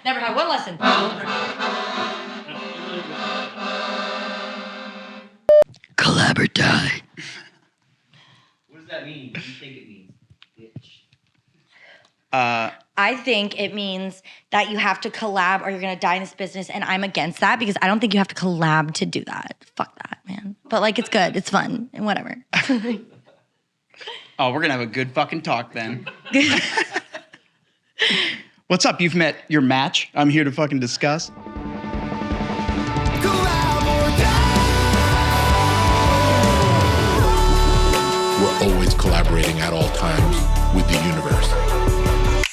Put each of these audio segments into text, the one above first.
Never had one lesson. Collab or die. What does that mean? What do you think it means, bitch? I think it means that you have to collab or you're going to die in this business. And I'm against that because I don't think you have to collab to do that. Fuck that, man. But like, it's good. It's fun and whatever. Oh, we're going to have a good fucking talk then. What's up? You've met your match. I'm here to fucking discuss. We're always collaborating at all times with the universe.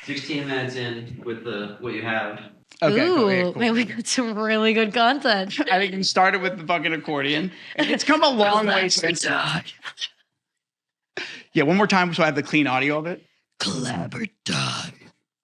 16 minutes in with what you have. Okay, Ooh, cool. Yeah, cool. man, we got some really good content. I think we started with the fucking accordion, and it's come a long way since. Yeah, one more time so I have the clean audio of it. Collab or die.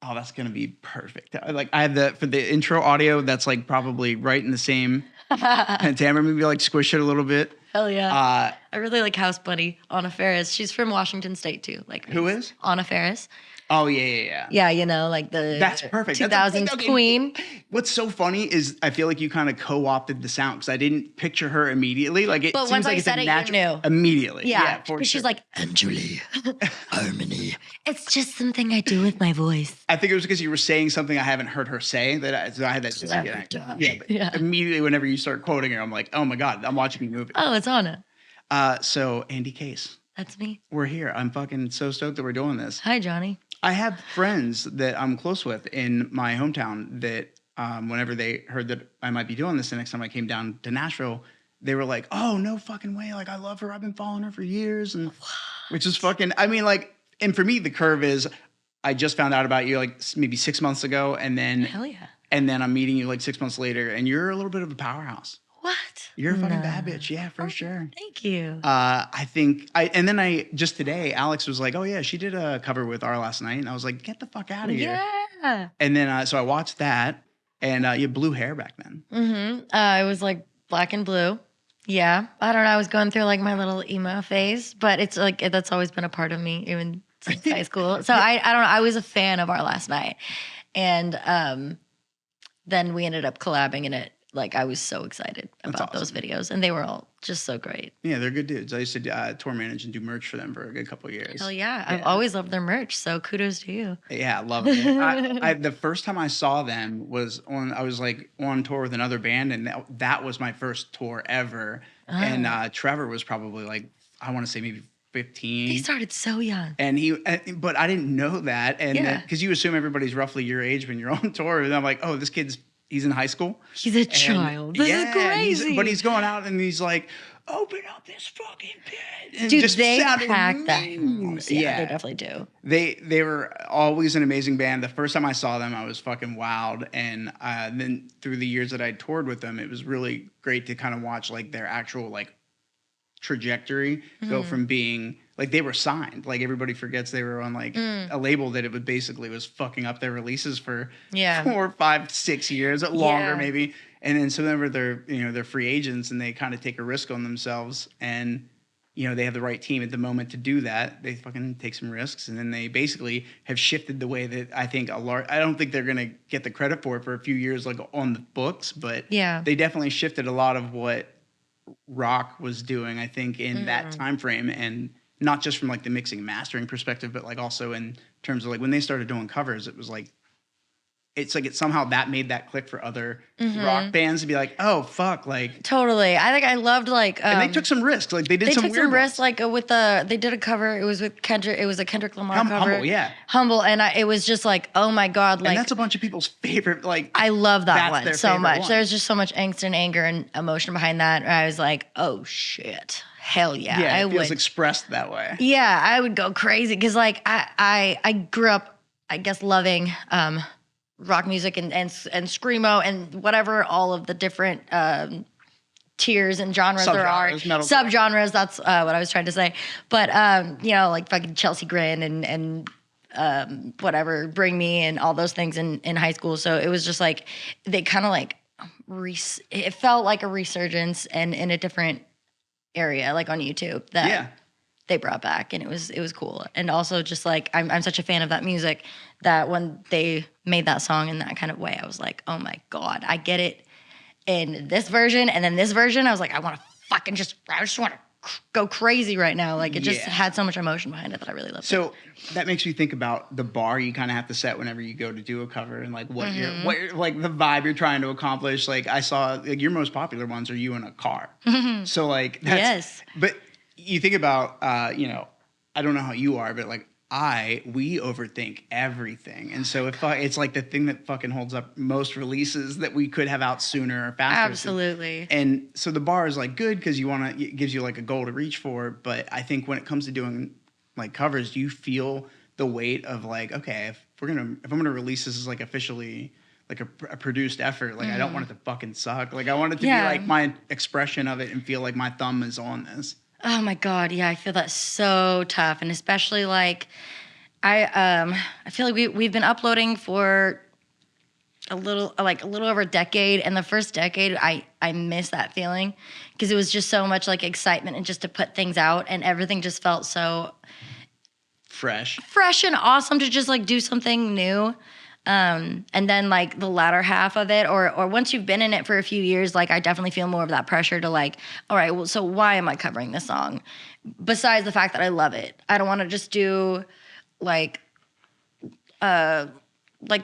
Oh, that's gonna be perfect. Like I have for the intro audio. That's like probably right in the same pentameter. Maybe like squish it a little bit. Hell yeah. I really like House Buddy, Anna Faris. She's from Washington State too. Like who is? Anna Faris. Oh yeah. Yeah, you know, like the That's perfect. 2000s queen. What's so funny is I feel like you kind of co-opted the sound because I didn't picture her immediately. Like it But seems once like I it's said a it, natural. you knew. Immediately. Yeah, for because she's sure. like, Anjali, harmony. It's just something I do with my voice. I think it was because you were saying something I haven't heard her say so I had that. Yeah. Immediately, whenever you start quoting her, I'm like, oh my god, I'm watching a movie. Oh, it's Anna. So Andie Case, That's me. we're here. I'm fucking so stoked that we're doing this. Hi, Johnny. I have friends that I'm close with in my hometown that whenever they heard that I might be doing this the next time I came down to Nashville, they were like, oh, no fucking way. Like, I love her. I've been following her for years. And which is fucking, I mean, like, and for me, the curve is I just found out about you like maybe 6 months ago. And then, Hell yeah. and then I'm meeting you like 6 months later and you're a little bit of a powerhouse. What? You're a fucking bad bitch. Yeah, for sure. Thank you. I think and then just today, Alex was like, oh yeah, she did a cover with R last night. And I was like, get the fuck out of here. Yeah. And then, so I watched that and you had blue hair back then. Mm-hmm. It was like black and blue. Yeah. I don't know. I was going through like my little emo phase, but it's like, that's always been a part of me even since high school. So I don't know. I was a fan of our last night. And then we ended up collabing in it. Like I was so excited about those videos and they were all just so great. Yeah, they're good dudes. I used to tour manage and do merch for them for a good couple of years. Hell yeah. I've always loved their merch. So kudos to you. Yeah, I love it. The first time I saw them was I was like on tour with another band and that was my first tour ever. Oh. And Trevor was probably like, I want to say maybe 15. He started so young. But I didn't know that. And because you assume everybody's roughly your age when you're on tour. And I'm like, oh, he's in high school. He's a child. This is crazy. But he's going out and he's like, open up this fucking pit. And dude, just they pack that house. Yeah, they definitely do. They were always an amazing band. The first time I saw them, I was fucking wowed. And then through the years that I toured with them, it was really great to kind of watch like their actual like trajectory go from being like they were signed. Like everybody forgets they were on like a label that it would basically was fucking up their releases for 4, 5, 6 years, longer maybe. And then so whenever they're free agents and they kind of take a risk on themselves and they have the right team at the moment to do that, they fucking take some risks and then they basically have shifted the way that I think I don't think they're gonna get the credit for it for a few years like on the books, but they definitely shifted a lot of what rock was doing, I think, in that time frame, and not just from like the mixing and mastering perspective, but like also in terms of like when they started doing covers, it was like it's like somehow that made that click for other rock bands to be like, oh fuck, like totally. I think I loved like and they took some risks, like they took some risks, like with they did a cover. It was with Kendrick. It was a Kendrick Lamar cover. Humble, yeah, Humble, and it was just like, oh my god, like and that's a bunch of people's favorite. Like I love that one so much. One. There's just so much angst and anger and emotion behind that. And I was like, oh shit. Hell yeah. Yeah, it feels expressed that way. Yeah, I would go crazy because like I grew up, I guess, loving rock music and screamo and whatever, all of the different tiers and genres there are. Subgenres, that's what I was trying to say. But like fucking Chelsea Grin and whatever, Bring Me and all those things in high school. So it was just like they kind of like it felt like a resurgence and in a different area, like on YouTube, that they brought back, and it was cool. And also just like I'm such a fan of that music that when they made that song in that kind of way, I was like, oh my God, I get it in this version, and then this version, I was like, I just want to go crazy right now. Like it just had so much emotion behind it that I really loved. So that makes me think about the bar you kind of have to set whenever you go to do a cover, and like what you're like the vibe you're trying to accomplish. Like I saw like your most popular ones are you in a car. So like that's, but you think about you know, I don't know how you are, but like we overthink everything, and so it's like the thing that fucking holds up most releases that we could have out sooner or faster. Absolutely. And so the bar is like good because it gives you like a goal to reach for. But I think when it comes to doing like covers, do you feel the weight of like, okay, if I'm gonna release this as like officially like a produced effort, like I don't want it to fucking suck. Like I want it to be like my expression of it and feel like my thumb is on this. Oh my God, yeah, I feel that's so tough, and especially like I feel like we've been uploading for a little over a decade, and the first decade I miss that feeling because it was just so much like excitement and just to put things out, and everything just felt so fresh and awesome to just like do something new. And then like the latter half of it, or once you've been in it for a few years, like I definitely feel more of that pressure to like, all right, well, so why am I covering this song? Besides the fact that I love it, I don't want to just do like the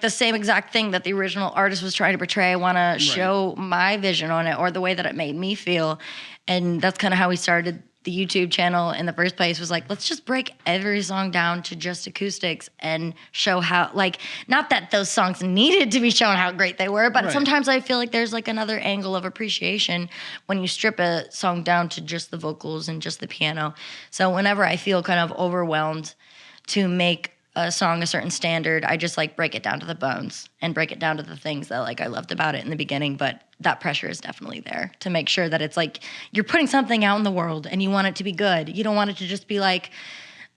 same exact thing that the original artist was trying to portray. I want to show my vision on it or the way that it made me feel. And that's kind of how we started the YouTube channel in the first place, was like, let's just break every song down to just acoustics and show how, like, not that those songs needed to be shown how great they were, but sometimes I feel like there's like another angle of appreciation when you strip a song down to just the vocals and just the piano. So whenever I feel kind of overwhelmed to make a song a certain standard, I just like break it down to the bones and break it down to the things that like I loved about it in the beginning. But that pressure is definitely there to make sure that it's like you're putting something out in the world and you want it to be good. You don't want it to just be like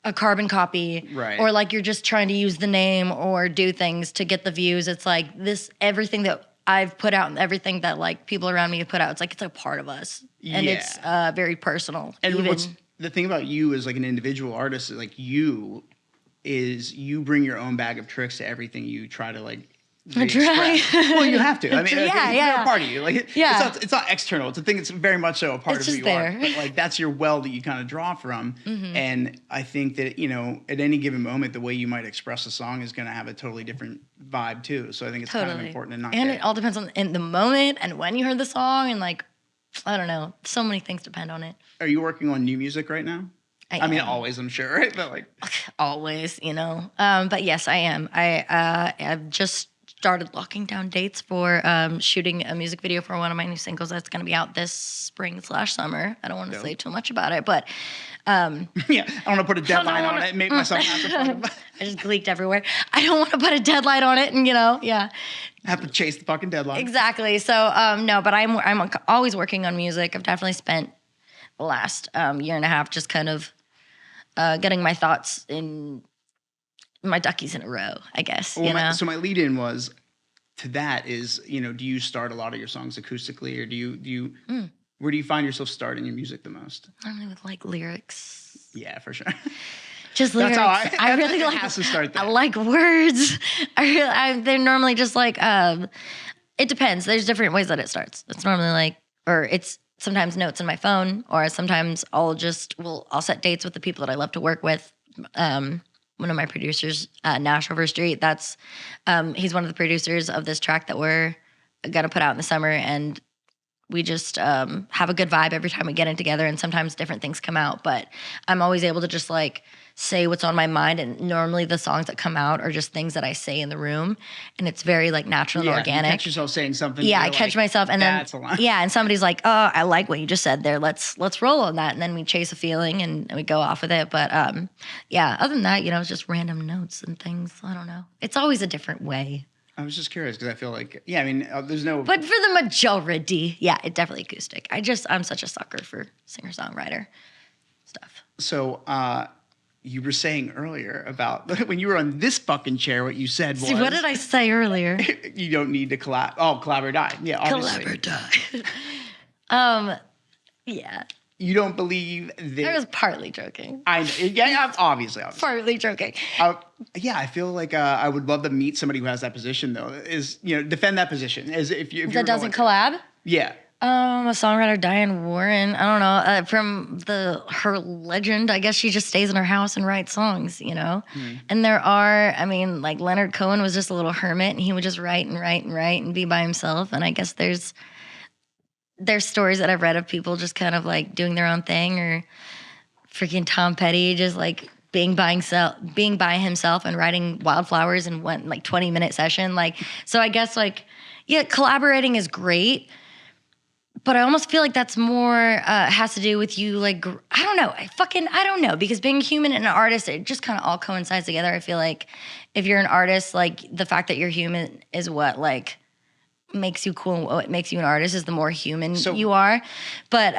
a carbon copy, or like you're just trying to use the name or do things to get the views. It's like everything that I've put out and everything that like people around me have put out, it's like it's a part of us, and it's very personal. And what's the thing about you as like an individual artist, like you bring your own bag of tricks to everything you try to like re-express. Well, you have to. I mean, it's a part of you. Like, it's not external. It's a thing. It's very much so a part of who you are. But like, that's your well that you kind of draw from. And I think that, you know, at any given moment, the way you might express a song is going to have a totally different vibe too. So I think it's kind of important to not. And it all depends on in the moment and when you heard the song, and like, I don't know, so many things depend on it. Are you working on new music right now? I mean, always, I'm sure, right? But like, always, you know. But yes, I am. I've just started locking down dates for shooting a music video for one of my new singles that's going to be out this spring/summer. I don't want to say too much about it, but I don't want to put a deadline on it and make myself have to. I just gleeked everywhere. I don't want to put a deadline on it, and have to chase the fucking deadline. Exactly. So no, but I'm always working on music. I've definitely spent the last year and a half just kind of getting my thoughts in my duckies in a row, I guess. Well, so my lead in was to that is, you know, do you start a lot of your songs acoustically, or do you where do you find yourself starting your music the most? Normally with like lyrics. Yeah, for sure. Just lyrics. That's how I really like. Has to start that. I like words. They're normally just like. It depends. There's different ways that it starts. It's normally like, or it's sometimes notes in my phone, or sometimes I'll set dates with the people that I love to work with. One of my producers, Nash Overstreet, he's one of the producers of this track that we're gonna put out in the summer, and we just have a good vibe every time we get in together, and sometimes different things come out, but I'm always able to just like say what's on my mind, and normally the songs that come out are just things that I say in the room, and it's very like natural and organic. You catch yourself saying something. Yeah, I catch myself, and then and somebody's like, "Oh, I like what you just said there. Let's roll on that," and then we chase a feeling and we go off with it. But other than that, it's just random notes and things. I don't know. It's always a different way. I was just curious because I feel like, I mean, there's no. But for the majority, it's definitely acoustic. I'm such a sucker for singer-songwriter stuff. So, you were saying earlier about when you were on this fucking chair, what you said was. See, what did I say earlier? You don't need to collab or die. Yeah, obviously. Collab or die. Yeah. You don't believe that? I was partly joking. Obviously. Partly joking. Yeah, I feel like I would love to meet somebody who has that position, though. Defend that position as if you That doesn't collab. Yeah. A songwriter, Diane Warren. I don't know. From her legend, I guess she just stays in her house and writes songs, And there are, like Leonard Cohen was just a little hermit, and he would just write and write and write and be by himself. And I guess there's stories that I've read of people just kind of like doing their own thing, or freaking Tom Petty just like being by himself and writing Wildflowers in one like 20-minute session. Like, so I guess collaborating is great. But I almost feel like that's more has to do with you, like, I don't know. I don't know. Because being human and an artist, it just kind of all coincides together. I feel like if you're an artist, like, the fact that you're human is what, like, makes you cool. And what makes you an artist is the more human you are. But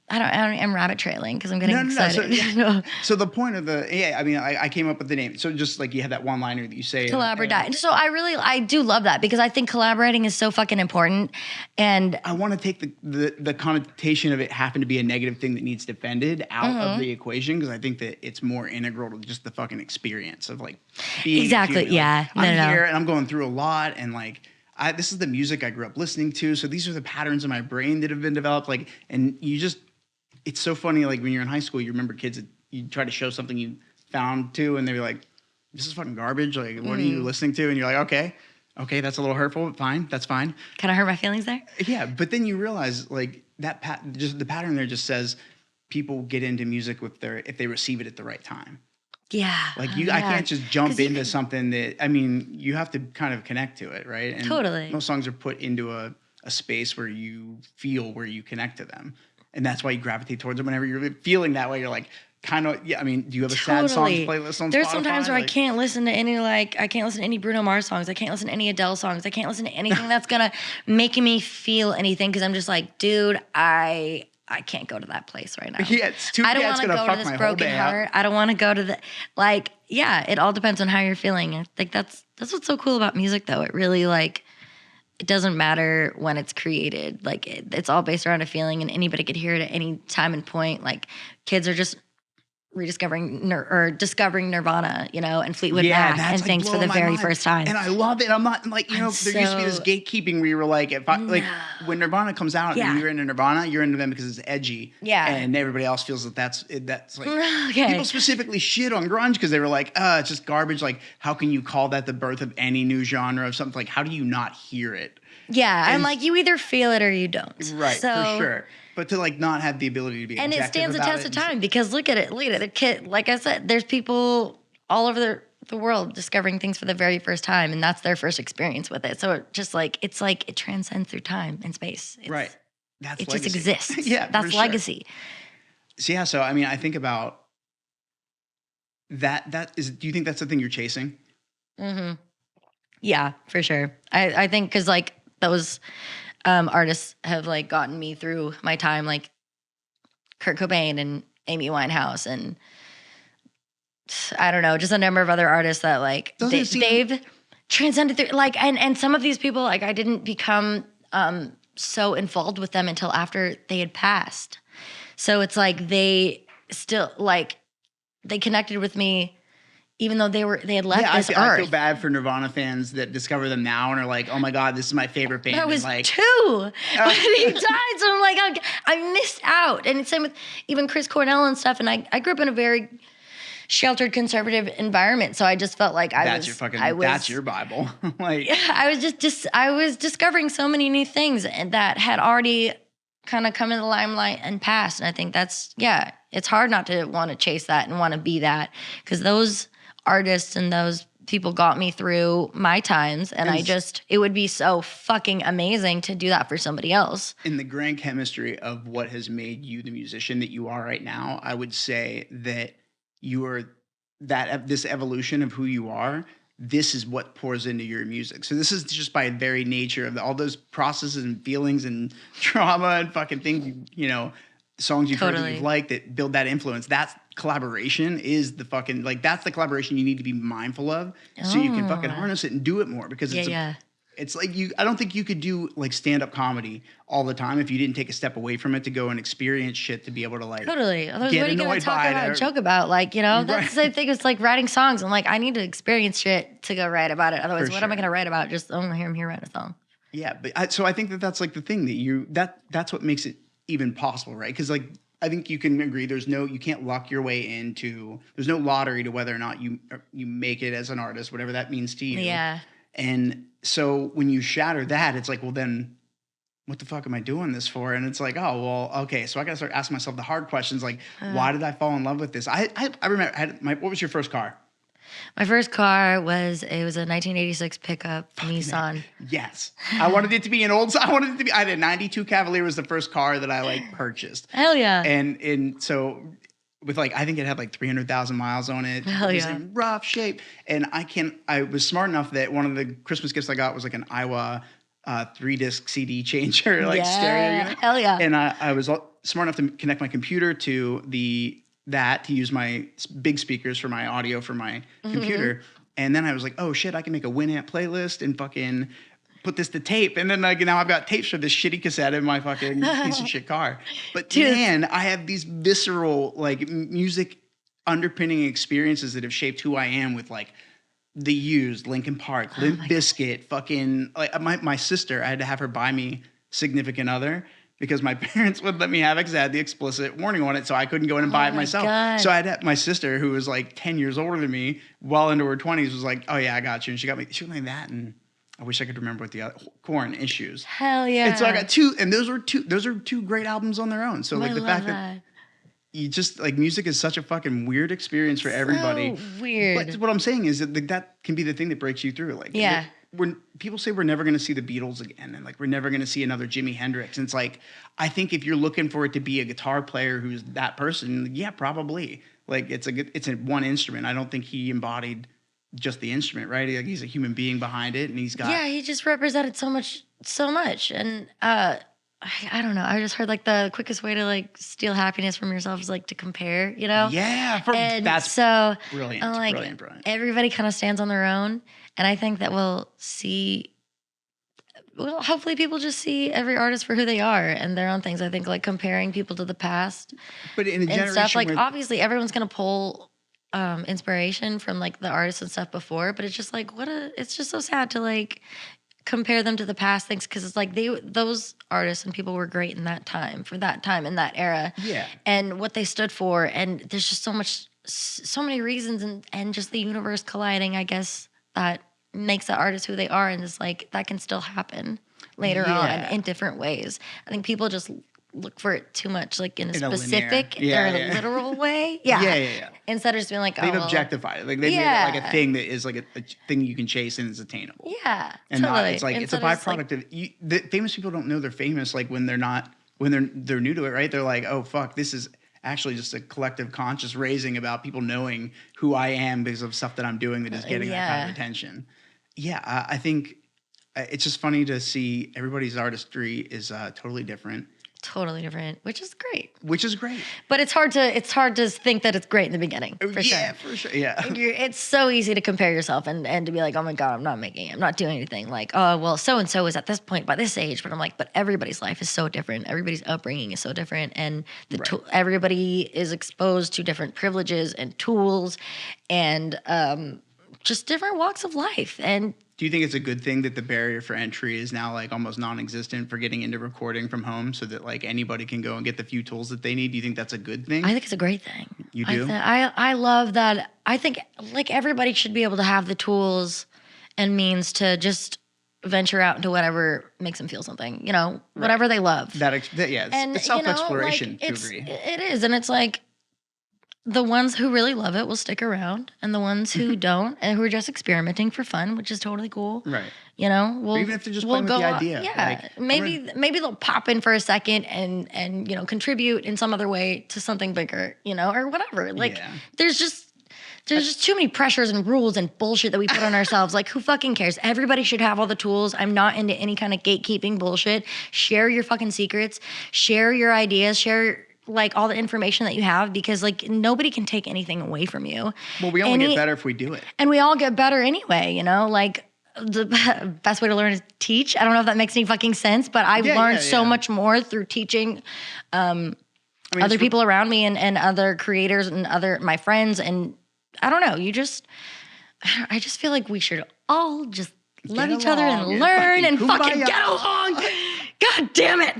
I'm rabbit trailing because I'm getting excited. So the point of I came up with the name. So just like you have that one liner that you say. Collaborate. So I do love that because I think collaborating is so fucking important. And I want to take the connotation of it having to be a negative thing that needs defended out of the equation, because I think that it's more integral to just the fucking experience of like being exactly. Yeah. I'm here and I'm going through a lot, and like this is the music I grew up listening to. So these are the patterns in my brain that have been developed. Like, and it's so funny, like when you're in high school, you remember kids that you try to show something you found to, and they're like, this is fucking garbage. Like, what are you listening to? And you're like, okay, that's a little hurtful, but fine, that's fine. Can I hurt my feelings there? Yeah, but then you realize, like, just the pattern there just says people get into music if they receive it at the right time. Yeah. Like, I can't just jump into something that, you have to kind of connect to it, right? And totally. most songs are put into a space where you connect to them. And that's why you gravitate towards them whenever you're feeling that way. You're like, kind of, yeah. Do you have a sad songs playlist on Spotify? There's sometimes where I can't listen to any Bruno Mars songs. I can't listen to any Adele songs. I can't listen to anything that's gonna make me feel anything, because I'm just like, dude, I can't go to that place right now. Yeah, it's too bad. I don't want to go to this broken heart. I don't want to go to the it all depends on how you're feeling. I think that's what's so cool about music, though. It really it doesn't matter when it's created. Like, it's all based around a feeling, and anybody could hear it at any time and point. Like, kids are just discovering Nirvana, and Fleetwood Mac and things for the very first time. And I love it. I'm not like, there used to be this gatekeeping where you were like, when Nirvana comes out and you're into Nirvana, you're into them because it's edgy. Yeah. And everybody else feels that's like, people specifically shit on grunge because they were like, it's just garbage. Like, how can you call that the birth of any new genre of something? Like, how do you not hear it? Yeah. I'm like, you either feel it or you don't. Right. For sure. But to not have the ability to be and it stands the test of time, because look at it. The kid, like I said, there's people all over the world discovering things for the very first time, and that's their first experience with it. So it just it transcends through time and space. Right. That's it legacy. just exists. Yeah, that's legacy. So yeah, I think about that. Do you think that's something you're chasing? Mm-hmm. Yeah, for sure. I think because those artists have gotten me through my time, like Kurt Cobain and Amy Winehouse, and I don't know, just a number of other artists that they've transcended through. And some of these people, I didn't become so involved with them until after they had passed. So it's they still they connected with me even though they had left this earth. I feel bad for Nirvana fans that discover them now and are like, oh my God, this is my favorite band. I was 2 when he died, so I'm like, I missed out. And it's same with even Chris Cornell and stuff. And I grew up in a very sheltered, conservative environment, so I just felt like that's your Bible. I was discovering so many new things and that had already kind of come in the limelight and passed. And I think it's hard not to want to chase that and want to be that, because those artists and those people got me through my times, and it would be so fucking amazing to do that for somebody else. In the grand chemistry of what has made you the musician that you are right now, I would say that you are this evolution of who you are. This is what pours into your music. So this is just by very nature of all those processes and feelings and trauma and fucking things, songs you've heard that you've liked that build that influence. That's collaboration is the fucking, that's the collaboration you need to be mindful of so you can fucking harness it and do it more, because It's like I don't think you could do like stand-up comedy all the time if you didn't take a step away from it to go and experience shit to be able to like Totally. Otherwise, get what are you going annoyed to talk by about it. and joke about? Like, you know, that's Right. the thing. It's like writing songs. I'm like, I need to experience shit to go write about it. Otherwise, For what am I sure. going to write about? Just, oh, here I'm here writing a song. Yeah, but so I think that's like the thing that's what makes it even possible, right? Because like I think you can agree you can't luck your way into, there's no lottery to whether or not you make it as an artist, whatever that means to you. Yeah. And so when you shatter that, it's like, well, then what the fuck am I doing this for? And it's like, oh, well, okay. So I got to start asking myself the hard questions, like, why did I fall in love with this? I remember, what was your first car? My first car was a 1986 pickup Nissan. Yes. I wanted it to be I had a 92 Cavalier was the first car that I like purchased. Hell yeah. And so with like, I think it had like 300,000 miles on it. Hell It was yeah. in rough shape. And I was smart enough that one of the Christmas gifts I got was like an Iowa 3-disc CD changer, like stereo unit. Hell yeah. And I was smart enough to connect my computer to to use my big speakers for my audio for my computer. And then I was like, oh shit, I can make a Winamp playlist and fucking put this to tape. And then like now I've got tapes for this shitty cassette in my fucking piece of shit car. But Dude. man, I have these visceral like music underpinning experiences that have shaped who I am with like The Used, Linkin Park, Limp Bizkit, fucking like my sister, I had to have her buy me Significant Other because my parents wouldn't let me have it because I had the explicit warning on it, so I couldn't go in and buy it my myself. God. So I had my sister, who was like 10 years older than me, well into her 20s, was like, "Oh yeah, I got you," and she got me that, and I wish I could remember what the other Korn Issues. Hell yeah. And so I got two, and those are two great albums on their own. So like I the love fact that you just like music is such a fucking weird experience for everybody. So weird. But what I'm saying is that can be the thing that breaks you through. Like, Yeah. when people say we're never going to see the Beatles again, and like we're never going to see another Jimi Hendrix, and it's like, I think if you're looking for it to be a guitar player who's that person, yeah, probably. Like it's a one instrument. I don't think he embodied just the instrument, right? Like he's a human being behind it, and he's got Yeah, he just represented so much. And I don't know. I just heard like the quickest way to like steal happiness from yourself is like to compare, you know? Yeah, And that's so brilliant. I'm like, Brilliant. everybody kind of stands on their own. And I think that hopefully people just see every artist for who they are and their own things. I think like comparing people to the past But in a and generation stuff, like where, obviously everyone's going to pull inspiration from like the artists and stuff before, but it's just like, it's just so sad to like compare them to the past things. Cause it's like those artists and people were great in that time in that era. Yeah. And what they stood for. And there's just so many reasons and just the universe colliding, I guess, that makes the artist who they are. And it's like, that can still happen later Yeah. on in different ways. I think people just look for it too much, like in a linear- specific Yeah, or yeah. literal way. Yeah. Yeah. Instead of just being like, They've oh, well, objectified it. Like they made it like a thing that is like a thing you can chase and is attainable. yeah. And totally. not, it's like it's a Instead of just, like, byproduct of the famous people don't know they're famous like when they're new to it, right? They're like, oh fuck, this is actually just a collective conscious raising about people knowing who I am because of stuff that I'm doing that is getting that kind Yeah. of attention. Yeah, I think it's just funny to see everybody's artistry is totally different, which is great. which is great. But it's hard to think that it's great in the beginning, for Yeah, sure. for sure. Yeah. It's so easy to compare yourself and to be like, oh my God, I'm not doing anything. Like, oh, well, so-and-so is at this point by this age. But I'm like, but everybody's life is so different. Everybody's upbringing is so different. And everybody is exposed to different privileges and tools and just different walks of life. And Do you think it's a good thing that the barrier for entry is now like almost non-existent for getting into recording from home so that like anybody can go and get the few tools that they need? Do you think that's a good thing? I think it's a great thing. You do? I love that. I think like everybody should be able to have the tools and means to just venture out into whatever makes them feel something, you know, whatever they love. It's self-exploration to a degree. It is. And it's like the ones who really love it will stick around and the ones who don't and who are just experimenting for fun, which is totally cool. Right. You know, Or even if they're just playing with the idea. Yeah, Like, maybe they'll pop in for a second and you know contribute in some other way to something bigger, you know, or whatever. Like Yeah. there's just too many pressures and rules and bullshit that we put on ourselves. Like who fucking cares? Everybody should have all the tools. I'm not into any kind of gatekeeping bullshit. Share your fucking secrets. Share your ideas. Share like all the information that you have because like nobody can take anything away from you. Well, we only get better if we do it. And we all get better anyway, you know? Like the best way to learn is teach. I don't know if that makes any fucking sense, but I've learned so much more through teaching other people around me and other creators and my friends. And I don't know, I just feel like we should all just love each other and learn and fucking get along. God damn it.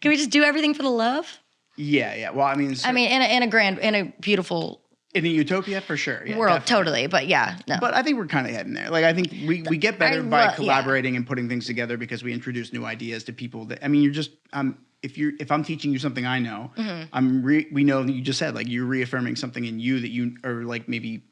Can we just do everything for the love? Yeah. Well, I mean, in a beautiful in a utopia, for sure. Yeah, world, definitely. totally. But yeah, no. But I think we're kind of heading there. Like, I think we get better by collaborating and putting things together because we introduce new ideas to people. That, I mean, you're just if I'm teaching you something I know, we know that you just said, like, you're reaffirming something in you that you are, like, maybe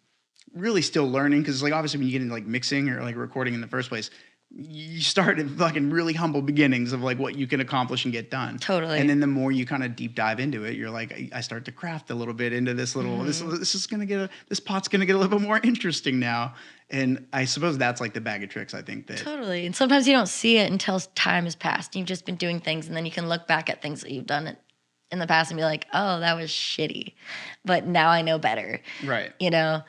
really still learning. Because, like, obviously when you get into, like, mixing or, like, recording in the first place, you start at fucking really humble beginnings of, like, what you can accomplish and get done. Totally. And then the more you kind of deep dive into it, you're like, I start to craft a little bit into this little, this pot's going to get a little bit more interesting now. And I suppose that's, like, the bag of tricks, I think. That Totally. And sometimes you don't see it until time has passed. You've just been doing things, and then you can look back at things that you've done in the past and be like, oh, that was shitty. But now I know better. Right. You know?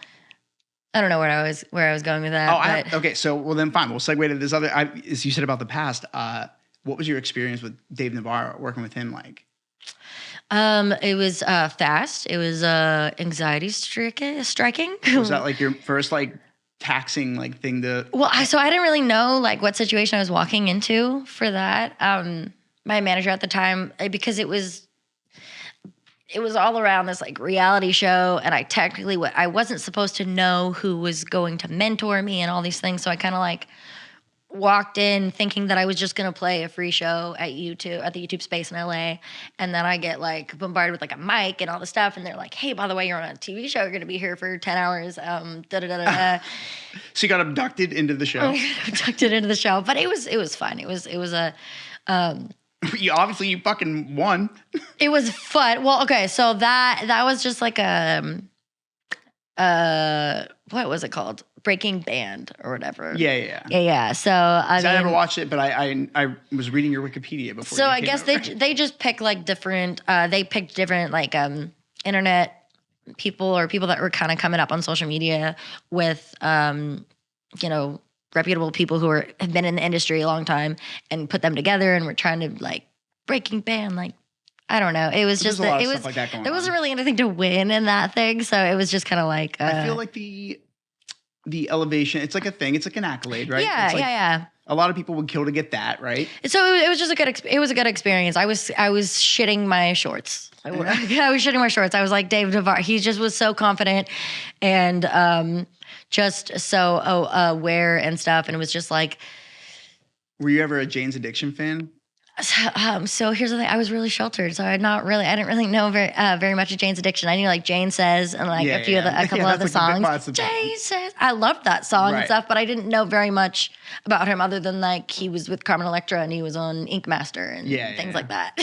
I don't know where I was going with that. Okay. So, well, then fine. We'll segue to this other, as you said about the past, what was your experience with Dave Navarro, working with him like? It was fast. It was anxiety striking. Was that like your first like taxing like thing to? Well, so I didn't really know like what situation I was walking into for that. My manager at the time, because it was all around this like reality show, and I wasn't supposed to know who was going to mentor me and all these things. So I kind of like walked in thinking that I was just gonna play a free show at the YouTube space in LA, and then I get like bombarded with like a mic and all the stuff, and they're like, "Hey, by the way, you're on a TV show. You're gonna be here for 10 hours." So you got abducted into the show. Abducted into the show, but it was fun. It was a. You fucking won. It was fun. Well, okay, so that was just like a what was it called? Breaking Band or whatever. Yeah. So I never watched it, but I was reading your Wikipedia before. So I guess they just pick like different. They picked different like internet people or people that were kind of coming up on social media with reputable people who have been in the industry a long time, and put them together, and we're trying to like Breaking Band, like I don't know. It was just there wasn't really anything to win in that thing, so it was just kind of like I feel like the elevation, it's like a thing, it's like an accolade, right? Yeah. A lot of people would kill to get that, right? So it was just it was a good experience. I was shitting my shorts. I was shitting my shorts. I was like, Dave Navarro, he just was so confident and just so aware and stuff. And it was just like. Were you ever a Jane's Addiction fan? So here's the thing. I was really sheltered, so I didn't really know very much of Jane's Addiction. I knew like Jane Says and like a couple of the songs. Jane Says. I loved that song and stuff, but I didn't know very much about him other than like he was with Carmen Electra and he was on Ink Master and things like that.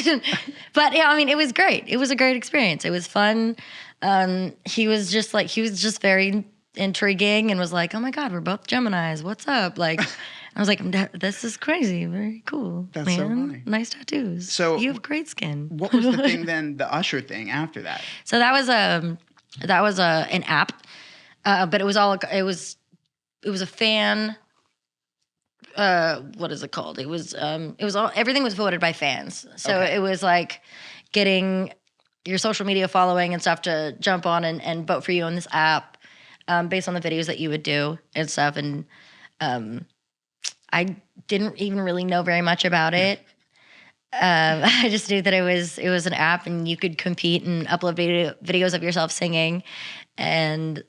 But yeah, I mean, it was great. It was a great experience. It was fun. He was just very intriguing and was like, "Oh my God, we're both Geminis. What's up?" Like. I was like, this is crazy. Very cool. That's man. so funny. Nice tattoos. So you have great skin. What was the thing then, the Usher thing after that? So that was an app, but it was a fan. What is it called? It was everything was voted by fans. So It was like getting your social media following and stuff to jump on and vote for you on this app, based on the videos that you would do and stuff. And I didn't even really know very much about it. I just knew that it was an app and you could compete and upload videos of yourself singing. And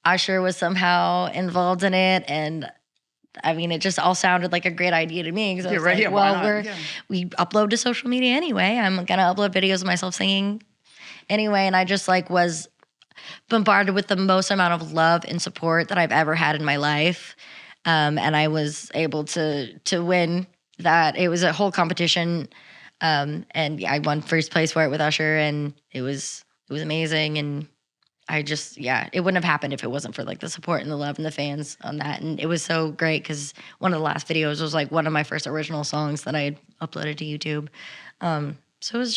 Usher was somehow involved in it. And I mean, it just all sounded like a great idea to me. Because we upload to social media anyway. I'm going to upload videos of myself singing anyway. And I just like was bombarded with the most amount of love and support that I've ever had in my life. And I was able to win that. It was a whole competition. And I won first place for it with Usher, and it was amazing. And I just, it wouldn't have happened if it wasn't for like the support and the love and the fans on that. And it was so great because one of the last videos was like one of my first original songs that I had uploaded to YouTube. So it was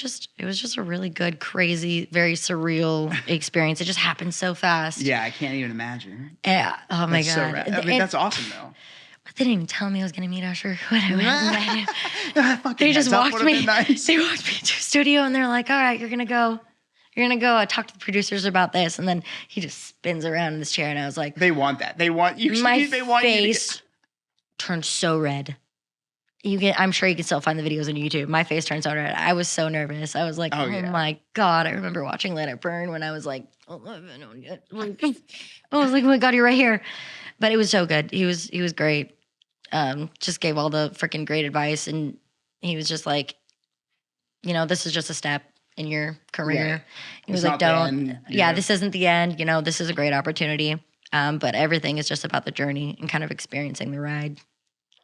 just a really good, crazy, very surreal experience. It just happened so fast. Yeah, I can't even imagine. Yeah. Oh my That's so God. rad. I mean, that's awesome though. They didn't even tell me I was going to meet Usher when I went. Fucking They just heads up walked would've me. been nice. They walked me to a studio and they're like, all right, you're going to go. Talk to the producers about this. And then he just spins around in this chair. And I was like, They want that. They want you. my They want face turned so red. I'm sure you can still find the videos on YouTube. My face turned so red. I was so nervous. I was like, oh yeah. my God. I remember watching Let It Burn when I was like 11. I was like, oh my God, you're right here. But it was so good. He was great. Just gave all the freaking great advice. And he was just like, this is just a step in your career. Right. He was It's like, not the end, this isn't the end. This is a great opportunity. But everything is just about the journey and kind of experiencing the ride.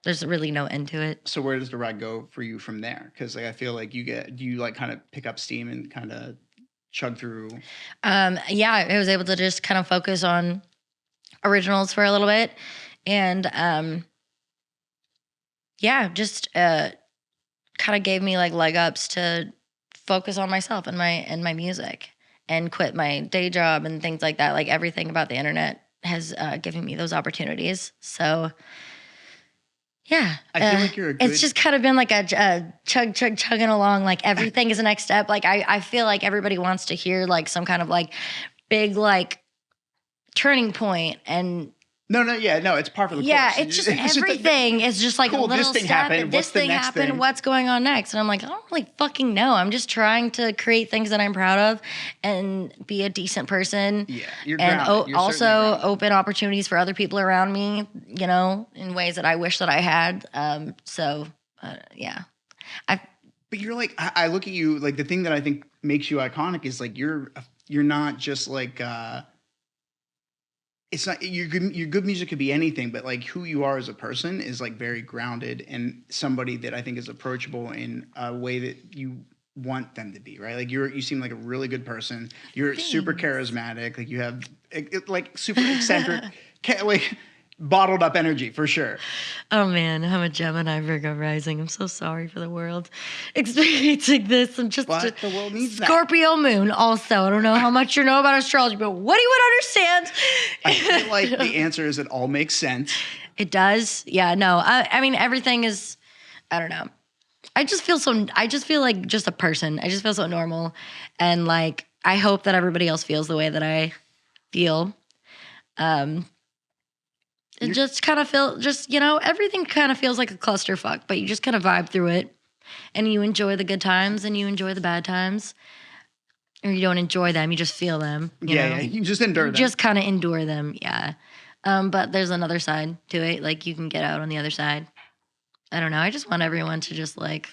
There's really no end to it. So where does the ride go for you from there? Because I feel like do you like kind of pick up steam and kind of chug through? I was able to just kind of focus on originals for a little bit, and just kind of gave me like leg ups to focus on myself and my music, and quit my day job and things like that. Like everything about the internet has given me those opportunities. So. Yeah. I feel like you're a good... It's just kind of been like a chugging along. Like everything is the next step. Like I feel like everybody wants to hear like some kind of like big like turning point and... No, it's par for the course. Yeah, it's just everything is just like cool, a little this thing step. happened. This thing happened. What's going on next? And I'm like, I don't really fucking know. I'm just trying to create things that I'm proud of and be a decent person. Yeah, you're and grounded. You're also grounded. open opportunities for other people around me, in ways that I wish that I had. Yeah. But you're like, I look at you, like the thing that I think makes you iconic is like you're not just like it's not your good music could be anything, but like who you are as a person is like very grounded and somebody that I think is approachable in a way that you want them to be, right? Like you seem like a really good person. You're super charismatic. Like you have like super eccentric, like bottled up energy for sure. Oh man, I'm a Gemini Virgo rising. I'm so sorry for the world experiencing this. I'm just But the world needs that. Scorpio moon also. I don't know how much you know about astrology, but what do you would understand? I feel like the answer is it all makes sense. It does. Yeah, no. I mean, everything is, I don't know. I just feel like just a person. I just feel so normal. And like, I hope that everybody else feels the way that I feel. It just kind of everything kind of feels like a clusterfuck, but you just kind of vibe through it and you enjoy the good times and you enjoy the bad times. Or you don't enjoy them, you just feel them. You just endure them. Just kind of endure them, yeah. But there's another side to it. Like you can get out on the other side. I don't know. I just want everyone to just like,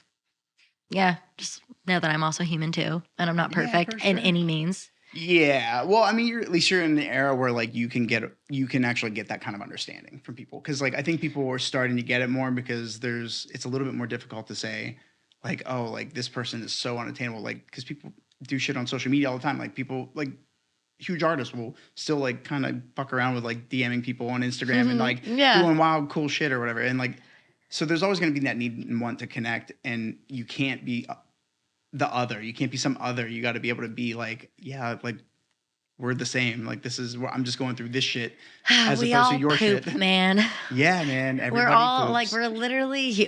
just know that I'm also human too. And I'm not perfect in any means. Yeah. Well, I mean, you're in an era where like you can actually get that kind of understanding from people. Cause like, I think people are starting to get it more because it's a little bit more difficult to say like, oh, like this person is so unattainable. Like, cause people do shit on social media all the time. Like people, like huge artists will still like kind of fuck around with like DMing people on Instagram and like doing wild, cool shit or whatever. And like, so there's always going to be that need and want to connect, and you can't be the other. You can't be some other. You got to be able to be like, yeah, like we're the same. Like this is I'm just going through this shit as opposed to your shit, man. Yeah, man. Everybody we're all poops. like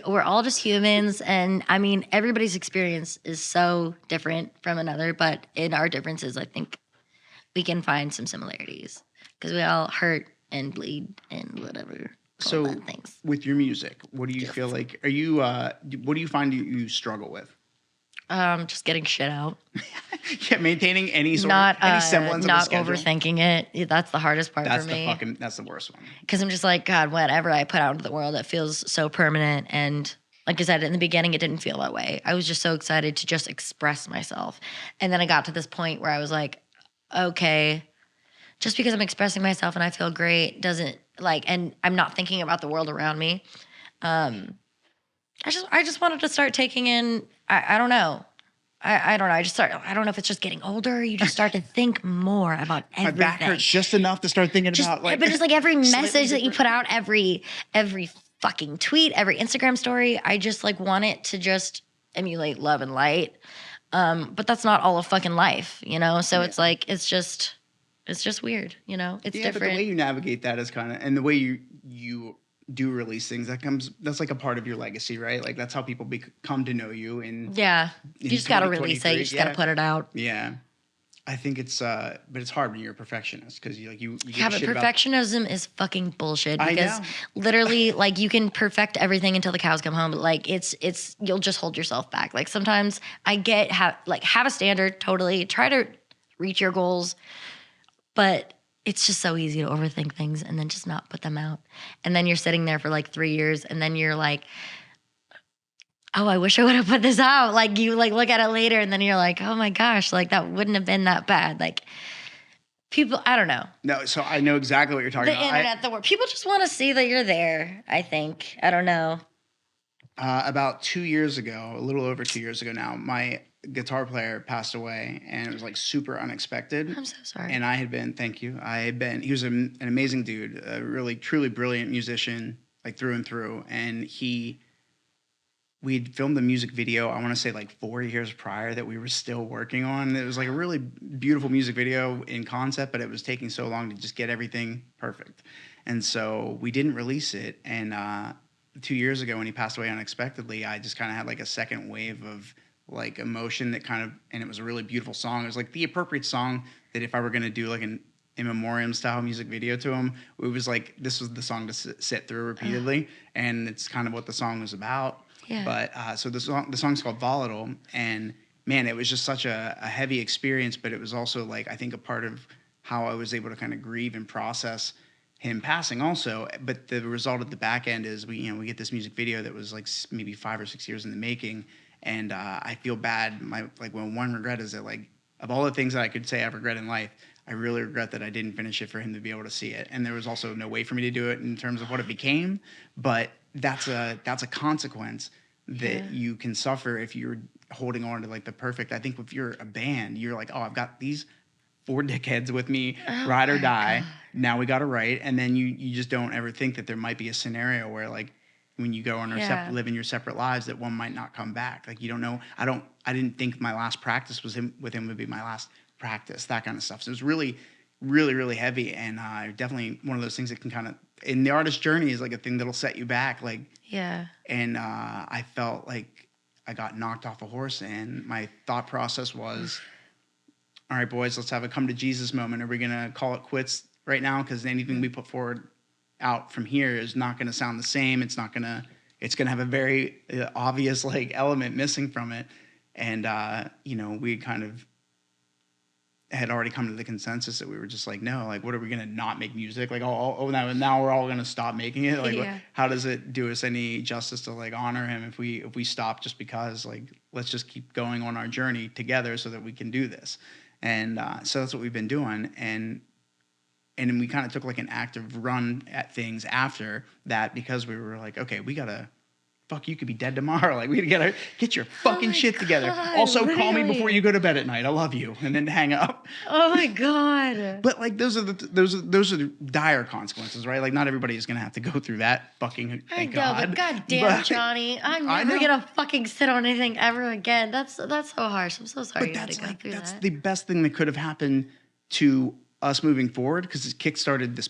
we're all just humans, and I mean everybody's experience is so different from another. But in our differences, I think we can find some similarities because we all hurt and bleed and whatever. So with your music, what do you feel like? Are you what do you find you struggle with? Just getting shit out. Yeah, maintaining any semblance of a schedule. Not overthinking it. That's the hardest part for me. That's the worst one. Because I'm just like, God, whatever I put out into the world, it feels so permanent. And like I said, in the beginning, it didn't feel that way. I was just so excited to just express myself. And then I got to this point where I was like, okay, just because I'm expressing myself and I feel great doesn't like, and I'm not thinking about the world around me. I just wanted to start taking in, I don't know. I don't know. I don't know if it's just getting older. You just start to think more about everything. My back hurts just enough to start thinking about like. But just like every message that you put out, every fucking tweet, every Instagram story, I just like want it to just emulate love and light. But that's not all of fucking life, you know? So Yeah. it's like, it's just weird, you know? It's Yeah, but different. the way you navigate that is kind of, and the way you do release things, that's like a part of your legacy, right? Like that's how people come to know you. And Yeah. You just got to release it. You 2023, just got to put it out. yeah. I think it's, but it's hard when you're a perfectionist because you give Yeah, a but shit about. perfectionism is fucking bullshit I because know. literally, like, you can perfect everything until the cows come home, but like, it's you'll just hold yourself back. Like sometimes I get have a standard, totally try to reach your goals, but it's just so easy to overthink things and then just not put them out, and then you're sitting there for like 3 years, and then you're like, oh, I wish I would have put this out. Like you like look at it later, and then you're like, oh my gosh, like that wouldn't have been that bad. Like people, I don't know. No, so I know exactly what you're talking The about. internet, the world. People just want to see that you're there, I think. I don't know. About 2 years ago, a little over 2 years ago now, my guitar player passed away, and it was like super unexpected. I'm so sorry. And thank you. He was an amazing dude, a really, truly brilliant musician, like through and through. And we'd filmed the music video, I want to say like 4 years prior that we were still working on. It was like a really beautiful music video in concept, but it was taking so long to just get everything perfect. And so we didn't release it. And 2 years ago when he passed away unexpectedly, I just kind of had like a second wave of like emotion that kind of, and it was a really beautiful song. It was like the appropriate song that if I were going to do like an in memoriam style music video to him, it was like, this was the song to sit through repeatedly. And it's kind of what the song was about. Yeah. But so the song's called Volatile, and man, it was just such a heavy experience, but it was also like, I think a part of how I was able to kind of grieve and process him passing also. But the result at the back end is we get this music video that was like maybe 5 or 6 years in the making. And I feel bad. One regret is that like of all the things that I could say I regret in life, I really regret that I didn't finish it for him to be able to see it. And there was also no way for me to do it in terms of what it became. But that's a consequence that you can suffer if you're holding on to like the perfect. I think if you're a band, you're like, oh, I've got these 4 dickheads with me, ride or die. God. Now we got to write. And then you just don't ever think that there might be a scenario where like when you go on live in your separate lives that one might not come back. Like you don't know. I didn't think my last practice with him would be my last practice, that kind of stuff. So it was really, really, really heavy. And definitely one of those things that can kind of, in the artist journey is like a thing that'll set you back. Like, yeah. And I felt like I got knocked off a horse, and my thought process was, all right, boys, let's have a come to Jesus moment. Are we going to call it quits right now? Because anything we put forward out from here is not going to sound the same. It's going to have a very obvious like element missing from it. And, we kind of had already come to the consensus that we were just like, no, like, what are we going to not make music? Like, now we're all going to stop making it. Like, how does it do us any justice to like honor him if we stop just because like, let's just keep going on our journey together so that we can do this. And so that's what we've been doing. And then we kind of took like an active run at things after that because we were like, okay, we got to, fuck, you could be dead tomorrow. Like, we gotta get your fucking shit together. Also, literally. Call me before you go to bed at night. I love you, and then hang up. Oh my god! But like, those are the dire consequences, right? Like, not everybody is gonna have to go through that. Fucking, thank God. But goddamn, Johnny, I'm never gonna fucking sit on anything ever again. That's so harsh. I'm so sorry. But that's the best thing that could have happened to us moving forward because it kickstarted this.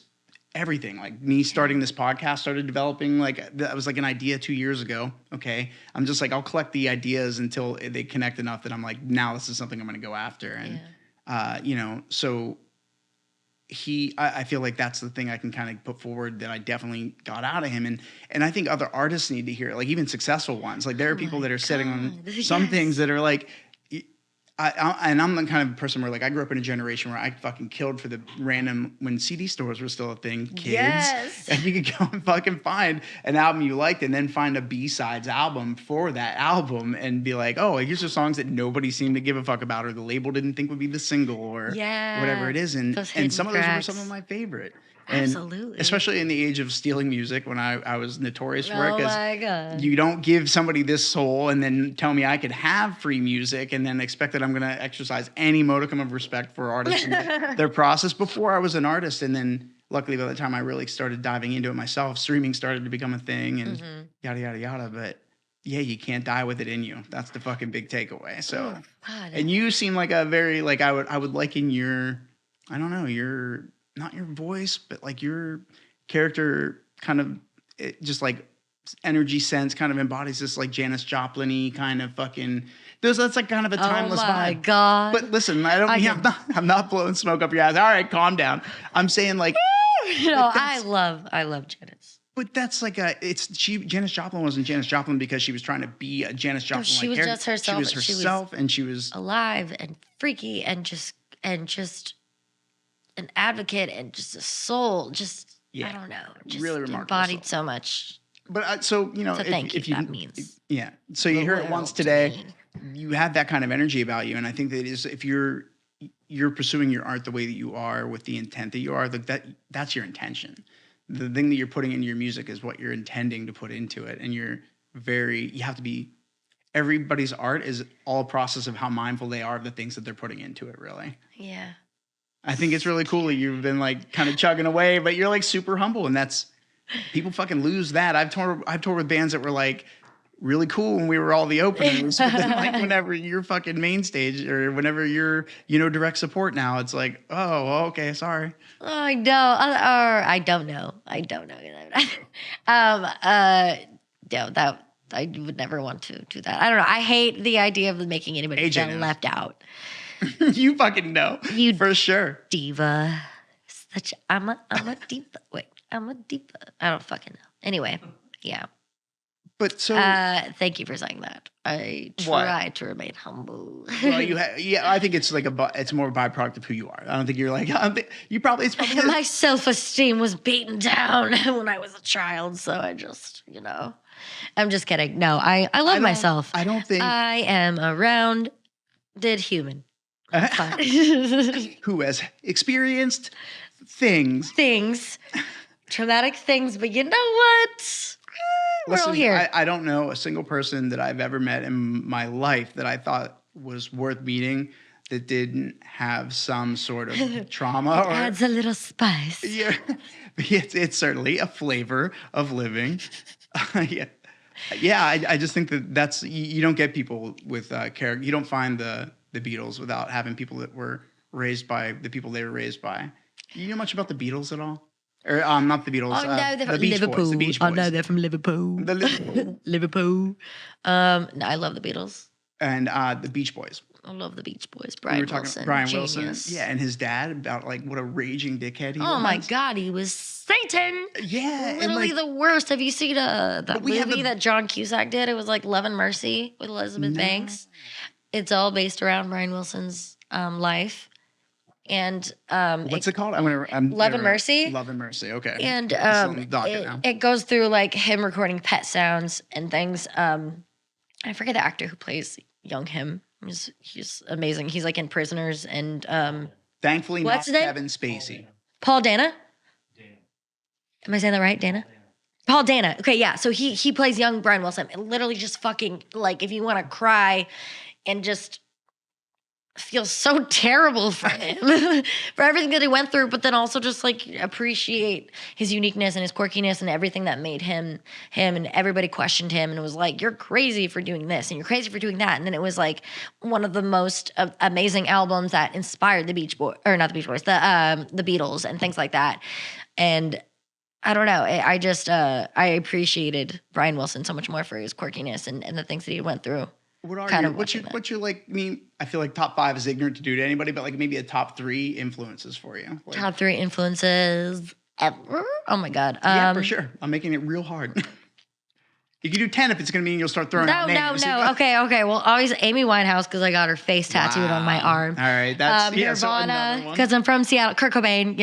Everything, like me starting this podcast started developing, like that was like an idea 2 years ago. Okay. I'm just like, I'll collect the ideas until they connect enough that I'm like, now this is something I'm going to go after. And, so I feel like that's the thing I can kind of put forward that I definitely got out of him. And I think other artists need to hear it, like even successful ones. Like there are people that are sitting on some things that are like, I'm the kind of person where like I grew up in a generation where I fucking killed for the random when CD stores were still a thing, kids. Yes. And you could go and fucking find an album you liked and then find a B-sides album for that album and be like, oh, here's the songs that nobody seemed to give a fuck about or the label didn't think would be the single or whatever it is. And some of those were some of my favorite. And absolutely. Especially in the age of stealing music when I was notorious for it. Oh my God. You don't give somebody this soul and then tell me I could have free music and then expect that I'm going to exercise any modicum of respect for artists and their process before I was an artist. And then luckily by the time I really started diving into it myself, streaming started to become a thing and yada, yada, yada. But yeah, you can't die with it in you. That's the fucking big takeaway. So, God. and you seem like a very like I would liken your, I don't know, your not your voice, but like your character kind of just like energy sense kind of embodies this like Janis Joplin-y kind of fucking. That's like kind of a timeless oh my vibe. God. But listen, I'm not blowing smoke up your ass. All right, calm down. I'm saying like, I love Janis. but that's like Janis Joplin wasn't Janis Joplin because she was trying to be a Janis Joplin. She was just herself. She was herself, and she was alive and freaky and just an advocate and just a soul. Just I don't know. Just really remarkable. Embodied so much. But so you know, so if you that means yeah. So you heard it once today. You have that kind of energy about you, and I think that is if you're pursuing your art the way that you are with the intent that you are, that's your intention. The thing that you're putting into your music is what you're intending to put into it, and you have to be. Everybody's art is all a process of how mindful they are of the things that they're putting into it. Really. Yeah. I think it's really cool that you've been like kind of chugging away, but you're like super humble, and that's people fucking lose that. I've toured with bands that were like really cool when we were all the openers, but then like whenever you're fucking main stage or whenever you're direct support now, it's like, oh, okay, sorry. Oh, I know, or I don't know. No, that I would never want to do that. I don't know. I hate the idea of making anybody feel left out. You fucking know, you for sure. Diva, I'm a diva. Wait, I'm a diva. I don't fucking know. Anyway, yeah. But so, thank you for saying that. I try to remain humble. Well, I think it's like it's more a byproduct of who you are. I don't think you're like, it's probably. My self-esteem was beaten down when I was a child, so I just, I'm just kidding. No, I love myself. I don't think I am a rounded human. Who has experienced things, traumatic things, but you know what? We're all here. I don't know a single person that I've ever met in my life that I thought was worth meeting that didn't have some sort of trauma. It adds a little spice. Yeah, it's certainly a flavor of living. I just think that's you don't get people with character. You don't find the Beatles without having people that were raised by the people they were raised by. You know much about the Beatles at all? Or not the Beatles. Oh no, they're the from Beach Liverpool. Boys, the Beach Boys. Oh no, they're from Liverpool. Liverpool. No, I love the Beatles. And the Beach Boys. I love the Beach Boys. Brian Wilson. Genius. Yeah, and his dad about like what a raging dickhead he was. Oh my God, he was Satan. Yeah, literally the worst. Have you seen that movie that John Cusack did? It was like Love and Mercy with Elizabeth Banks. It's all based around Brian Wilson's life. And what's it called? Love and Mercy. Love and Mercy. Okay. And it goes through like him recording pet sounds and things. I forget the actor who plays young him. He's amazing. He's like in Prisoners and thankfully not Kevin Spacey. Paul Dana. Am I saying that right, Dana? Paul Dana. Okay, yeah. So he plays young Brian Wilson. And literally just fucking like if you want to cry and just feel so terrible for him for everything that he went through, but then also just like appreciate his uniqueness and his quirkiness and everything that made him and everybody questioned him and it was like, you're crazy for doing this and you're crazy for doing that. And then it was like one of the most amazing albums that inspired the Beatles and things like that. And I don't know. I just I appreciated Brian Wilson so much more for his quirkiness and the things that he went through. What's your like? I mean, I feel like top 5 is ignorant to do to anybody, but like maybe a top 3 influences for you. Like, top 3 influences ever? Oh my God! Yeah, for sure. I'm making it real hard. You can do 10 if it's going to mean you'll start throwing out names. No. Okay. Well, always Amy Winehouse because I got her face tattooed on my arm. All right, that's Nirvana because I'm from Seattle. Kurt Cobain,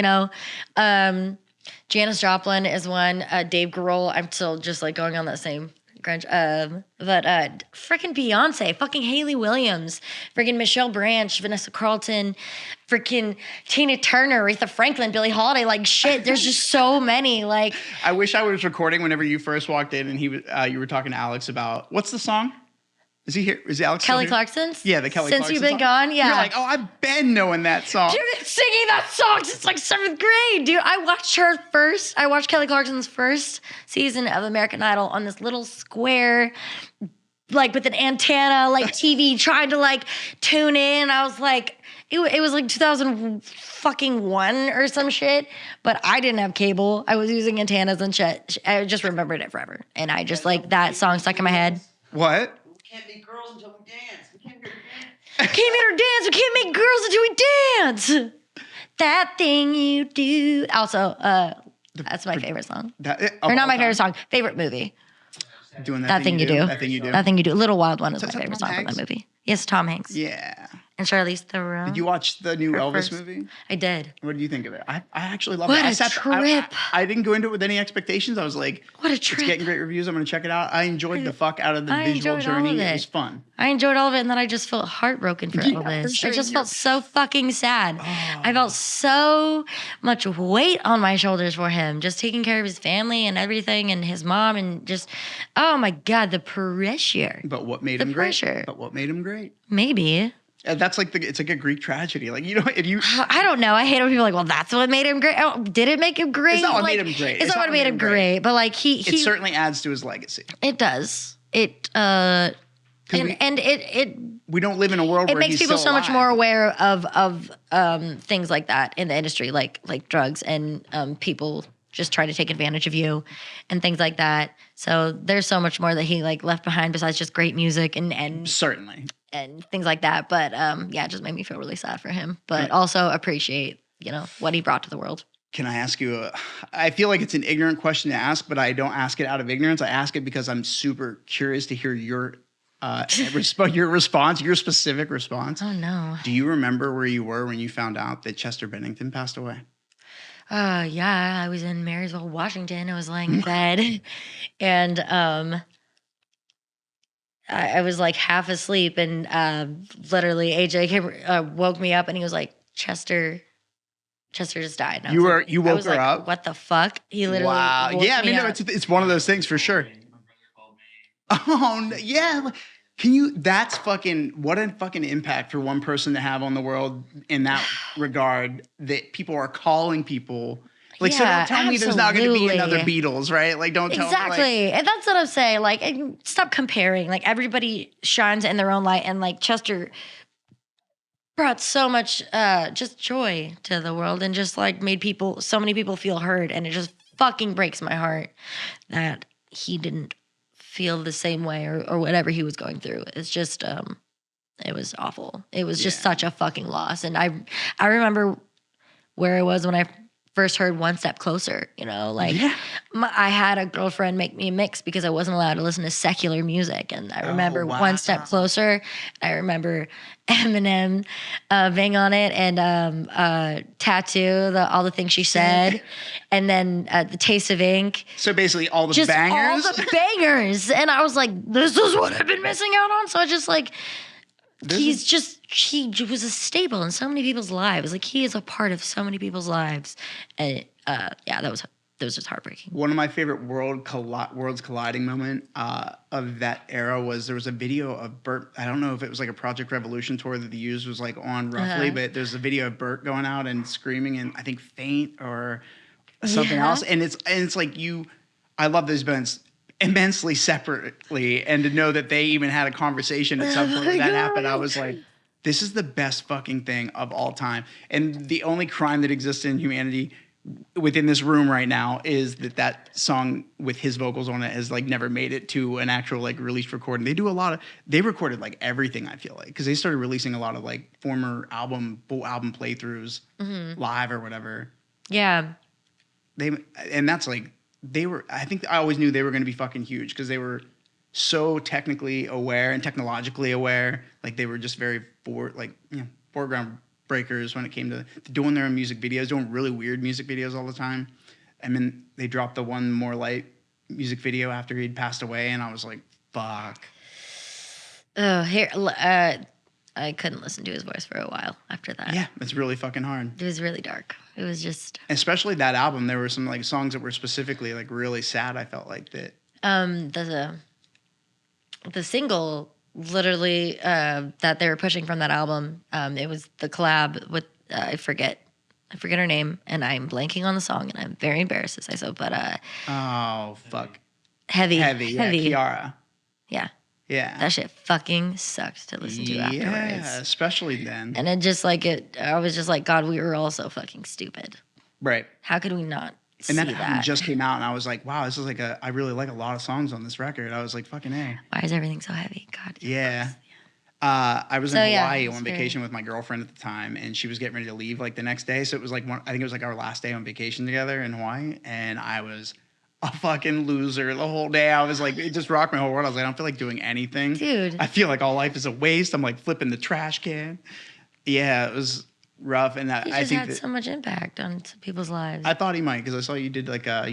Janis Joplin is one. Dave Grohl. I'm still just like going on that same grunge. But freaking Beyonce, fucking Hayley Williams, freaking Michelle Branch, Vanessa Carlton, freaking Tina Turner, Aretha Franklin, Billie Holiday. Like shit, there's just so many. Like I wish I was recording whenever you first walked in and you were talking to Alex about what's the song? Is he here? Is Alex Kelly still here? Clarkson's? Yeah, the Kelly Since Clarkson you've been song? gone, yeah. You're like, oh, I've been knowing that song. Dude, been singing that song since like 7th grade, dude. I watched her first. I watched Kelly Clarkson's first season of American Idol on this little square, like with an antenna, like TV, trying to like tune in. I was like, it was like 2001 or some shit, but I didn't have cable. I was using antennas and shit. I just remembered it forever. And I just like that song stuck in my head. What? We can't be girls until we dance. We can't be Can't make her dance. We can't make girls until we dance. That thing you do. Also, that's my favorite song. Or not my favorite song. Favorite movie. Doing That thing you do. That thing you do. That thing you do. Little Wild One is So my is that favorite Tom song from Hanks? that movie. Yes, Tom Hanks. Yeah. And Charlize Theron. Did you watch the new Her Elvis first. movie? I did. What did you think of it? I actually love What it. a trip. I didn't go into it with any expectations. I was like, What a it's trip. getting great reviews. I'm going to check it out. I enjoyed the fuck out of the I visual enjoyed all journey. of It it. was fun. I enjoyed all of it, and then I just felt heartbroken for Yeah, Elvis. for sure. I just You're- felt so fucking sad. Oh. I felt so much weight on my shoulders for him, just taking care of his family and everything, and his mom, and just, oh my God, the pressure. But what made The him great? pressure. But what made him great? Maybe. And that's like it's like a Greek tragedy. Like, you know, if you I don't know. I hate when people are like, well, that's what made him great. Oh, did it make him great? It's not what Like, made him great. It's not what made him great. But like it he certainly adds to his legacy. it does. It and We don't live in a world it where makes he's people still so much alive. more aware of things like that in the industry, like drugs and people just trying to take advantage of you and things like that. So there's so much more that he like left behind besides just great music and Certainly. things like that. But yeah, it just made me feel really sad for him, but also appreciate, you know, what he brought to the world. Can I ask you I feel like it's an ignorant question to ask, but I don't ask it out of ignorance. I ask it because I'm super curious to hear your your specific response. Oh no. Do you remember where you were when you found out that Chester Bennington passed away? Yeah, I was in Marysville, Washington. I was laying in bed and I was like half asleep and literally AJ came, woke me up and he was like, Chester just died. And I You was were- like, you I woke was her like, up? What the fuck? He literally Wow. woke Yeah, I mean, me no, up. it's one of those things for sure. My brother called me. Oh, no, yeah. Can you, that's fucking, what a fucking impact for one person to have on the world in that regard, that people are calling people. Like, so Yeah, don't tell me there's not going to be another absolutely. Beatles, right? Like, don't tell Exactly. me. Like, And that's what I'm saying. Like, stop comparing. Like, everybody shines in their own light. And, like, Chester brought so much just joy to the world and just, like, made so many people feel heard. And it just fucking breaks my heart that he didn't feel the same way or whatever he was going through. It's just, it was awful. It was just such a fucking loss. And I remember where I was when I first heard One Step Closer, you know, like I had a girlfriend make me a mix because I wasn't allowed to listen to secular music. And I remember One Step Closer. I remember Eminem being on it and Tattoo, all the things she said. And then The Taste of Ink. so basically all the Just bangers. all the bangers. And I was like, this is what I've been missing out on. So I just like, he was a staple in so many people's lives. Like he is a part of so many people's lives. And yeah, that was just heartbreaking. One of my favorite worlds colliding moment of that era was there was a video of Bert. I don't know if it was like a Project Revolution tour that the used was like on roughly, but there's a video of Bert going out and screaming and I think faint or something else. And it's like I love those bands immensely separately, and to know that they even had a conversation at some point when that happened, I was like, this is the best fucking thing of all time. And the only crime that exists in humanity within this room right now is that song with his vocals on it has like never made it to an actual like released recording. They recorded like everything, I feel like, because they started releasing a lot of like former full album playthroughs live or whatever. Yeah. I think I always knew they were going to be fucking huge because they were so technically aware and technologically aware. Like they were just very foreground breakers when it came to doing their own music videos, doing really weird music videos all the time. I mean, they dropped the One More Light music video after he'd passed away, and I was like, fuck. I couldn't listen to his voice for a while after that. Yeah, it's really fucking hard. It was really dark. It was just Especially that album. There were some like songs that were specifically like really sad. I felt like that. the single literally that they were pushing from that album. It was the collab with I forget her name, and I'm blanking on the song, and I'm very embarrassed to say so. But Oh fuck. heavy, Yeah, Kiara. yeah. Yeah. That shit fucking sucked to listen to Yeah, afterwards. especially then. And it just like I was just like, God, we were all so fucking stupid. Right. How could we not see And that that? album just came out, and I was like, wow, this is like I really like a lot of songs on this record. I was like, fucking A. Why is everything so heavy? God. Yeah. I was in So, yeah, Hawaii it's on vacation with my girlfriend at the time, and she was getting ready to leave like the next day. So it was like I think it was like our last day on vacation together in Hawaii, and I was a fucking loser the whole day. I was like, it just rocked my whole world. I was like, I don't feel like doing anything. Dude. I feel like all life is a waste. I'm like flipping the trash can. Yeah, it was rough, and He I just think had that, so much impact on people's lives. I thought he might, because I saw you did like a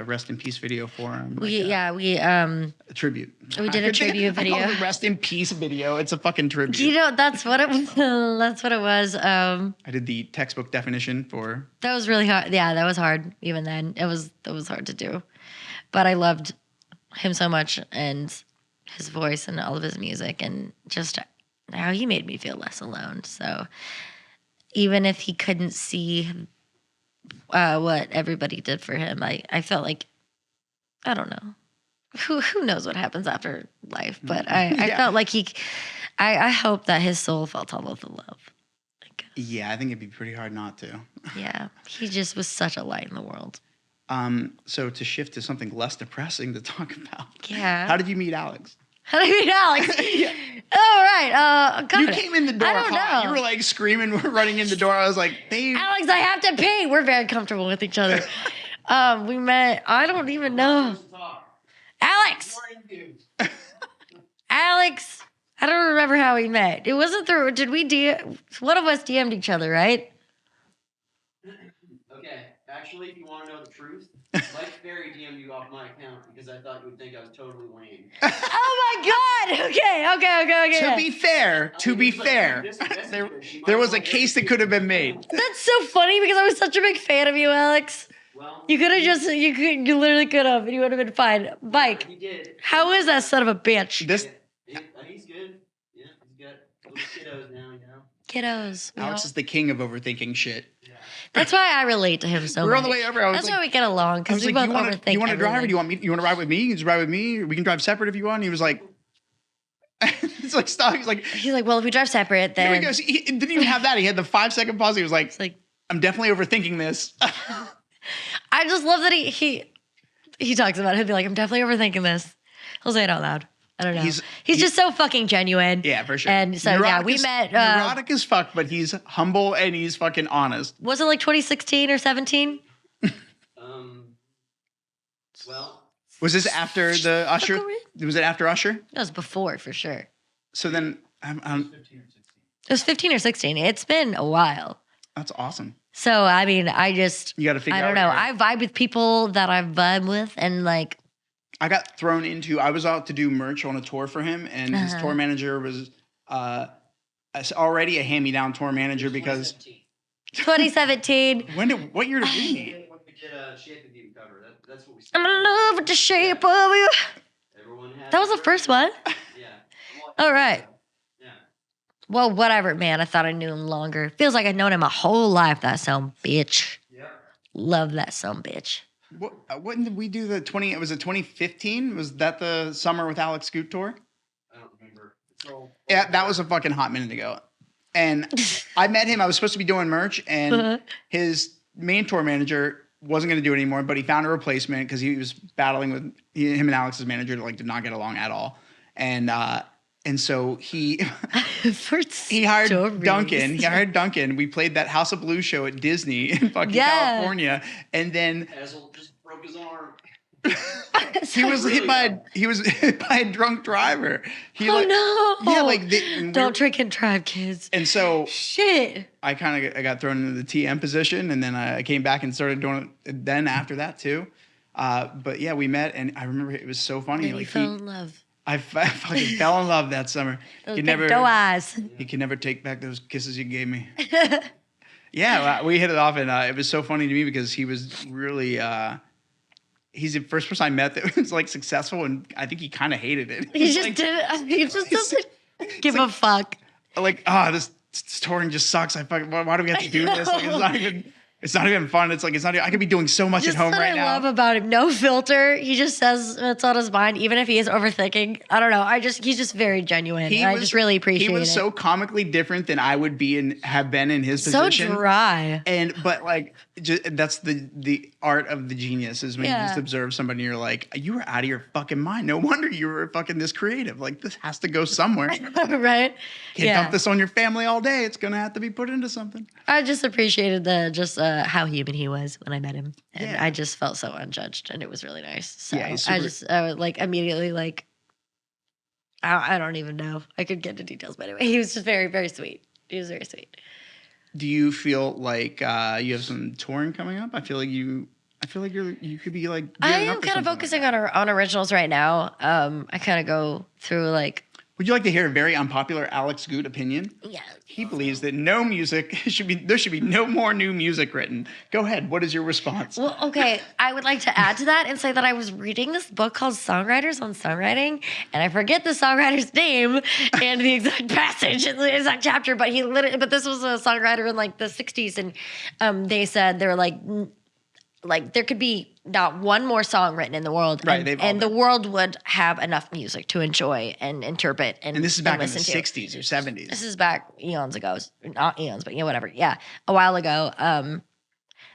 rest in peace video for him. A tribute. we did a tribute I call video. it a rest in peace video. It's a fucking tribute. You know, that's what it was. That's what it was. I did the textbook definition for. That was really hard. Yeah, that was hard. Even then, that was hard to do. But I loved him so much, and his voice and all of his music, and just how he made me feel less alone. So even if he couldn't see what everybody did for him, I felt like, I don't know, who knows what happens after life, but I felt like I hope that his soul felt all of the love. Yeah, I think it'd be pretty hard not to. Yeah, he just was such a light in the world. So to shift to something less depressing to talk about. Yeah. How did you meet Alex? How do you meet Alex? Yeah. All right. You came in the door I don't hot. know. You were like screaming, running in the door. I was like, babe. Alex, I have to pee. We're very comfortable with each other. We met. I don't even know. Alex. Alex. I don't remember how we met. It wasn't through. Did we? One of us DM'd each other, right? Okay, actually, if you want to know the truth, Mike Berry DM'd you off my account because I thought you would think I was totally lame. Oh my God. Okay. To be fair, there was a case that could have been made. That's so funny because I was such a big fan of you, Alex. Well, You could have you literally could have, and you would have been fine. Mike, he did. how is that son of a bitch? He's good. Yeah, he's got little kiddos now, you know. Kiddos. Alex is the king of overthinking shit. That's why I relate to him so much. We're on the way over. I was That's like, why we get along, I because was we like, both overthink you want to drive, or everything. do you want me? You want to ride with me? You can just ride with me. Or we can drive separate if you want. And he was like, it's like stop. He's like, well, if we drive separate, here then he goes. He didn't even have that. He had the 5-second pause. He was like, it's like, I'm definitely overthinking this. I just love that he talks about it. He'll be like, I'm definitely overthinking this. He'll say it out loud. I don't know. He's just so fucking genuine. Yeah, for sure. And so we met. Neurotic as fuck, but he's humble and he's fucking honest. Was it like 2016 or 17? Well, Was this after the Usher? Was it after Usher? It was before, for sure. So then, It was 15 or 16. It's been a while. that's awesome. So, I mean, I just, You got to figure I out. don't know. I vibe with people that I vibe with, and like, I got thrown into. I was out to do merch on a tour for him, and his tour manager was already a hand-me-down tour manager because 2017. what year did we meet? When we did a Shape of You cover, that's what we I'm started. in love with the shape of you. Everyone had That was the their first version. one. Yeah. All right. Yeah. Well, whatever, man. I thought I knew him longer. Feels like I've known him my whole life, that son bitch. Yeah. Love that son bitch. When did we do the 20? Was it 2015? Was that the Summer with Alex Scoot tour? I don't remember. So Yeah, that was a fucking hot minute ago. And I met him. I was supposed to be doing merch, and his main tour manager wasn't going to do it anymore. But he found a replacement because he was battling with him and Alex's manager. Did not get along at all. And so he hired Duncan. He hired Duncan. We played that House of Blues show at Disney in fucking California, and then Hazel just broke his arm. he was hit by a drunk driver. Oh no! Yeah, like don't drink and drive, kids. And so Shit. I got thrown into the TM position, and then I came back and started doing it. Then after that too, but yeah, we met, and I remember it was so funny. And Like you fell in love. I fucking fell in love that summer. Those big doe eyes. You can never take back those kisses you gave me. Yeah, we hit it off, and it was so funny to me because he was really he's the first person I met that was like successful, and I think he kind of hated it. He just didn't. He just doesn't give a fuck. Like, this touring just sucks. Why do we have to do this? Like, it's not even fun. It's like I could be doing so much Just at home what right I now. love about him, no filter. He just says what's on his mind, even if he is overthinking. I don't know. He's just very genuine. I just really appreciate it. He was so comically different than I would be and have been in his so position. dry. But like, that's the art of the genius is when you just observe somebody and you're like, you were out of your fucking mind. No wonder you were fucking this creative. Like, this has to go somewhere. Right? Can't dump this on your family all day. It's gonna have to be put into something. I just appreciated how human he was when I met him, and I just felt so unjudged, and it was really nice. So I was like immediately like, I don't even know. I could get into details, but anyway, he was just very, very sweet. He was very sweet. Do you feel like you have some touring coming up? I feel like you could be like. I am kind of focusing on originals right now. I kind of go through like. Would you like to hear a very unpopular Alex Good opinion? Yeah. He believes that there should be no more new music written. Go ahead. What is your response? Well, okay. I would like to add to that and say that I was reading this book called Songwriters on Songwriting, and I forget the songwriter's name and the exact passage and the exact chapter, but but this was a songwriter in like the 60s, and they said they were like there could be not one more song written in the world, right? And the world would have enough music to enjoy and interpret and this is back in the to. 60s or 70s. This is back eons ago, not eons, but whatever. Yeah, a while ago.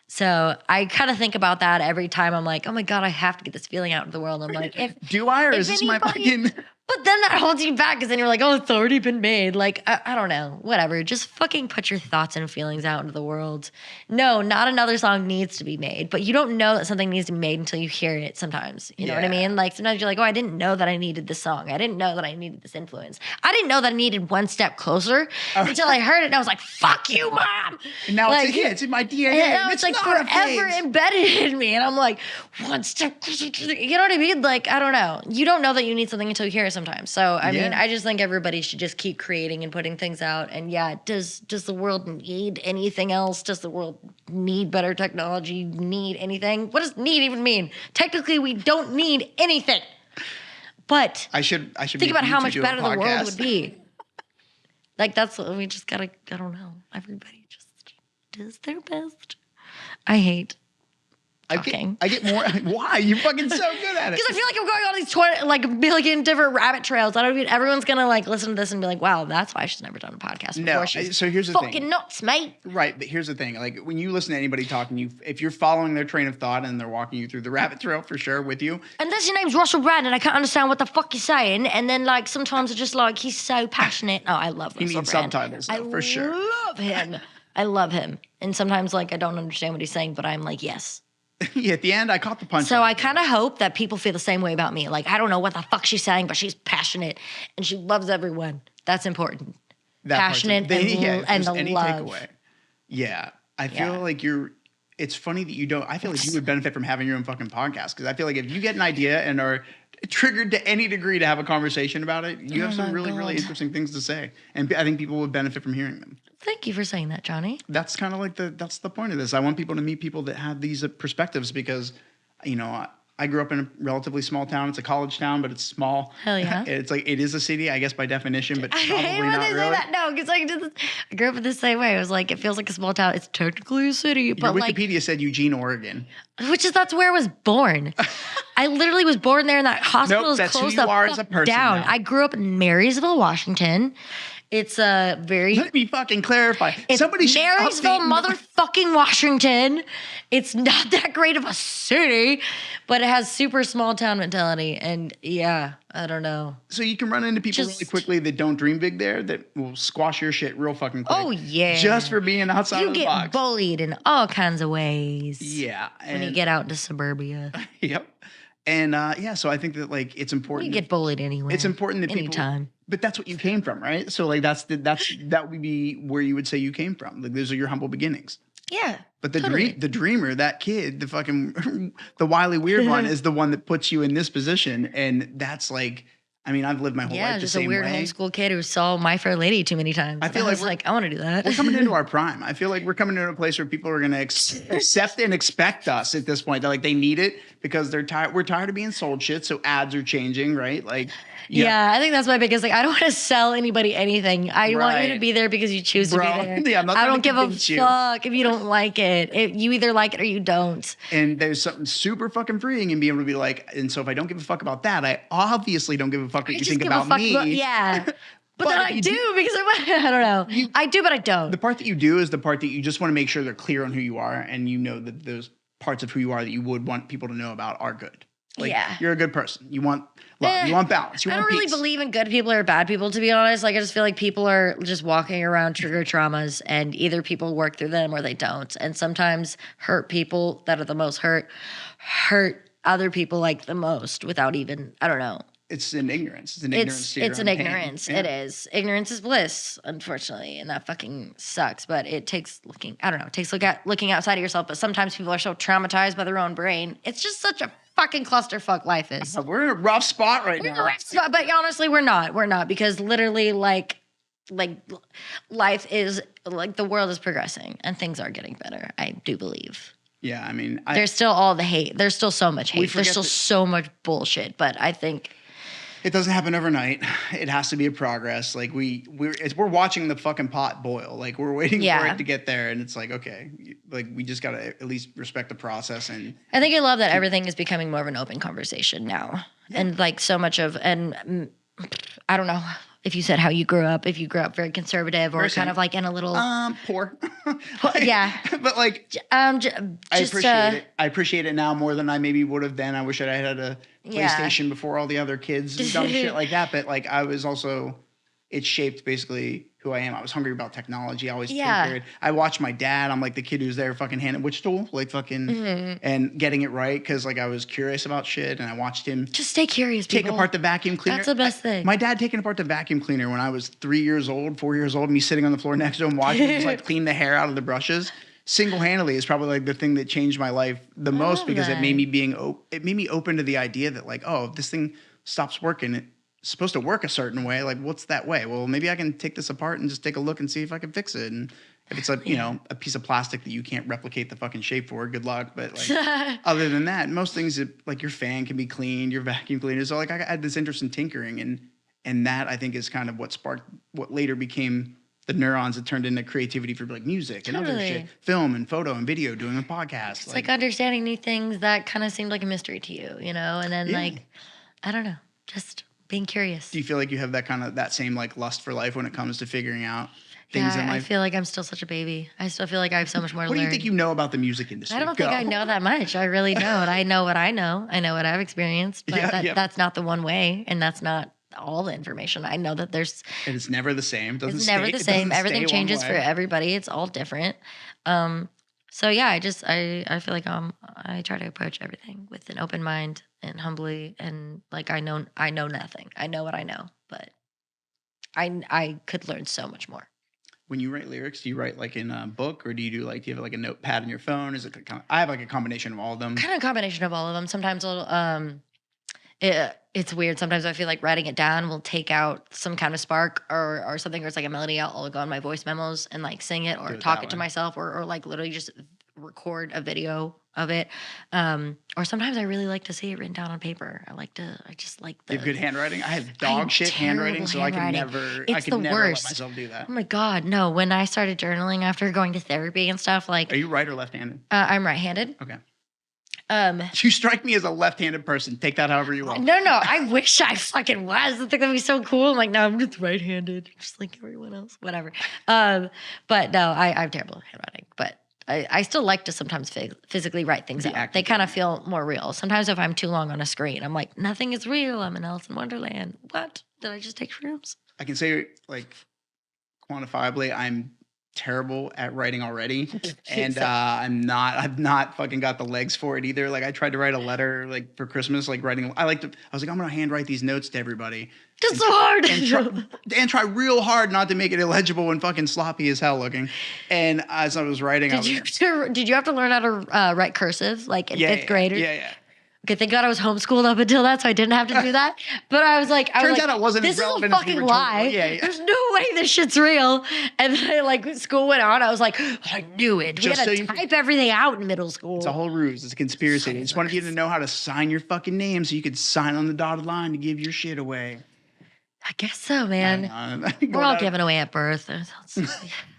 So I kind of think about that every time. I'm like, oh my god, I have to get this feeling out into the world. I'm like, do I, or is this my fucking? But then that holds you back because then you're like, oh, it's already been made. Like, I don't know. Whatever. Just fucking put your thoughts and feelings out into the world. No, not another song needs to be made. But you don't know that something needs to be made until you hear it sometimes. You know what I mean? Like, sometimes you're like, oh, I didn't know that I needed this song. I didn't know that I needed this influence. I didn't know that I needed One Step Closer until I heard it. And I was like, fuck you, Mom. And now like, it's in my DNA. And now it's like forever embedded in me. And I'm like, One Step Closer. You know what I mean? Like, I don't know. You don't know that you need something until you hear it sometimes. So, I mean, I just think everybody should just keep creating and putting things out. And does the world need anything else? Does the world need better technology? Need anything? What does need even mean? Technically, we don't need anything. But I should think about how much better the world would be. Like, that's what we just gotta, I don't know. Everybody just does their best. I hate talking. I get more. Why? You're fucking so good at it. Because I feel like I'm going on these 20, million different rabbit trails. I don't mean everyone's gonna like listen to this and be like, "Wow, that's why she's never done a podcast before." No, she's so here's the fucking thing. nuts, mate. Right, but here's the thing. Like when you listen to anybody talking, if you're following their train of thought and they're walking you through the rabbit trail for sure with you. Unless your name's Russell Brand and I can't understand what the fuck you're saying, and then like sometimes it's just like he's so passionate. Oh, I love Russell He needs Brand. subtitles though, for sure. I love him. I love him. And sometimes like I don't understand what he's saying, but I'm like, yes. Yeah, at the end, I caught the punch. So I kind of hope that people feel the same way about me. Like, I don't know what the fuck she's saying, but she's passionate and she loves everyone. That's important. Passionate and the love. Takeaway. Yeah, I feel like it's funny that you don't. I feel like you would benefit from having your own fucking podcast because I feel like if you get an idea and are triggered to any degree to have a conversation about it, you have some really interesting things to say, and I think people would benefit from hearing them. Thank you for saying that, Johnny. That's kind of like that's the point of this. I want people to meet people that have these perspectives because, you know, I grew up in a relatively small town. It's a college town, but it's small. Hell yeah. It's like it is a city, I guess by definition, but I probably hate when not they really. say that. No, because I grew up in the same way. It was like it feels like a small town. It's technically a city, but Your Wikipedia said Eugene, Oregon. That's where I was born. I literally was born there, and that hospital Nope, is that's who closed you the are fuck as a person down. now. I grew up in Marysville, Washington. It's a very. Let me fucking clarify. It's Somebody should Marysville, update- motherfucking Washington. It's not that great of a city, but it has super small town mentality. And yeah, I don't know. So you can run into people really quickly that don't dream big there that will squash your shit real fucking quick. Oh yeah, just for being outside of the box. You get bullied in all kinds of ways. Yeah, when you get out into suburbia. Yep. And so I think that like it's important. You get bullied anywhere. It's important that anytime. But that's what you came from, right? So like that would be where you would say you came from. Like those are your humble beginnings. Yeah. But the dreamer, that kid, the fucking the wily weird one is the one that puts you in this position, and that's like I mean, I've lived my whole Yeah, life the just a same weird way. homeschool kid who saw My Fair Lady too many times. I feel I like was we're- like, I want to do that. We're coming into our prime. I feel like we're coming into a place where people are going to accept and expect us at this point. They're like, they need it because they're tired. We're tired of being sold shit. So ads are changing, right? Like, Yeah, I think that's my biggest thing. I don't want to sell anybody anything. I want you to Right. be there because you choose to Bro, be there. yeah, I'm not I trying don't to give a convince you. fuck if you don't like it. You either like it or you don't. And there's something super fucking freeing in being able to be like, and so if I don't give a fuck about that, I obviously don't give a fuck what I you just think give about a fuck me. about, yeah. But then But I if you do because I don't know. I do, but I don't. The part that you do is the part that you just want to make sure they're clear on who you are, and you know that those parts of who you are that you would want people to know about are good. Like, Yeah. you're a good person. You want love. You want balance. You I want don't really peace. believe in good people or bad people, to be honest. Like, I just feel like people are just walking around trigger traumas, and either people work through them or they don't. And sometimes hurt people that are the most hurt other people like the most without even, I don't know. It's an ignorance. It's an ignorance. It's an to your own pain. ignorance. Yeah. It is. Ignorance is bliss, unfortunately, and that fucking sucks. But it takes looking. I don't know. It takes looking outside of yourself. But sometimes people are so traumatized by their own brain. It's just such a fucking clusterfuck life is. We're in a rough spot right now. But honestly, we're not. We're not because literally, like life is like the world is progressing and things are getting better. I do believe. Yeah, I mean, There's still all the hate. There's still so much hate. There's forget still that- so much bullshit. But I think. it doesn't happen overnight. It has to be a progress. Like we're watching the fucking pot boil. Like we're waiting for Yeah. it to get there, and it's like, okay, like we just gotta at least respect the process. And I think I love that everything is becoming more of an open conversation now. And like so much of, I don't know if you said how you grew up, if you grew up very conservative or Very kind of like in a little, poor. yeah. But like, I I appreciate it. I appreciate it now more than I maybe would have then. I wish I had a Yeah. PlayStation before all the other kids and dumb shit like that. But like, I was also, it shaped basically who I am. I was hungry about technology. I always Yeah. figured. I watched my dad. I'm like the kid who's there fucking handing which tool, like fucking, Mm-hmm. and getting it right because like I was curious about shit and I watched him Just stay curious, take people. apart the vacuum cleaner. That's the best thing. My dad taking apart the vacuum cleaner when I was 4 years old, me sitting on the floor next to him watching him just like clean the hair out of the brushes. Single-handedly is probably like the thing that changed my life the most love because that. it made me open to the idea that like, oh, if this thing stops working, it's supposed to work a certain way. Like, what's that way? Well, maybe I can take this apart and just take a look and see if I can fix it. And if it's like, a piece of plastic that you can't replicate the fucking shape for, good luck. But like, other than that, most things like your fan can be cleaned, your vacuum cleaner. So like I had this interest in tinkering and that I think is kind of what sparked what later became the neurons that turned into creativity for like music and other Totally. shit, film and photo and video, doing a podcast. It's like understanding new things that kind of seemed like a mystery to you, And then Yeah. like, I don't know, just being curious. do you feel like you have that same like lust for life when it comes to figuring out things in I life? feel like I'm still such a baby. I still feel like I have so much more to What do learn. you think you know about the music industry? I don't think I know that much. I really don't. I know what I know. I know what I've experienced, but Yeah. that's not the one way, and that's not all the information. I know that there's And it's never the same. it's never the same. Everything changes for everybody. It's all different. So yeah, I feel like I try to approach everything with an open mind and humbly, and like I know nothing. I know what I know, but I could learn so much more. When you write lyrics, do you write like in a book or do you have like a notepad in your phone? Is it I have like a combination of all of them. Kind of a combination of all of them. Sometimes it's weird. Sometimes I feel like writing it down will take out some kind of spark or something, or it's like a melody. I'll go on my voice memos and like sing it or Do it talk that it to way. myself or like literally just record a video of it. Or sometimes I really like to see it written down on paper. I just like You have good handwriting. I have I dog have shit handwriting, terrible so I can handwriting. never. It's I could the never worst. let myself do that. Oh my God, no. When I started journaling after going to therapy and stuff, like Are you right or left-handed? I'm right-handed. Okay. Um, You strike me as a left-handed person. Take that however you will. No, I wish I fucking was. I think that'd be so cool. I'm like, no, I'm just right-handed, just like everyone else. Whatever. But no, I'm terrible at handwriting. But I still like to sometimes physically write things out. active. They kind of feel more real. Sometimes if I'm too long on a screen, I'm like, nothing is real. I'm in Alice in Wonderland. What? Did I just take shrooms? I can say like quantifiably, I'm terrible at writing already, and I've not fucking got the legs for it either. Like I tried to write a letter like for Christmas, like writing. I was like, I'm gonna handwrite these notes to everybody. Just so hard. And try real hard not to make it illegible and fucking sloppy as hell looking. And as I was writing, Did you have to learn how to write cursive like in fifth grade? Yeah. Okay, thank God I was homeschooled up until that, so I didn't have to do that. But I was like, Turns out it wasn't this as is a relevant as we fucking were told. lie. Yeah. There's no way this shit's real. And then like school went on, I was like, I knew it. We Just had so to you- type everything out in middle school. It's a whole ruse. It's a conspiracy. They just wanted you to know how to sign your fucking name so you could sign on the dotted line to give your shit away. I guess so, man. We're We're all giving away at birth.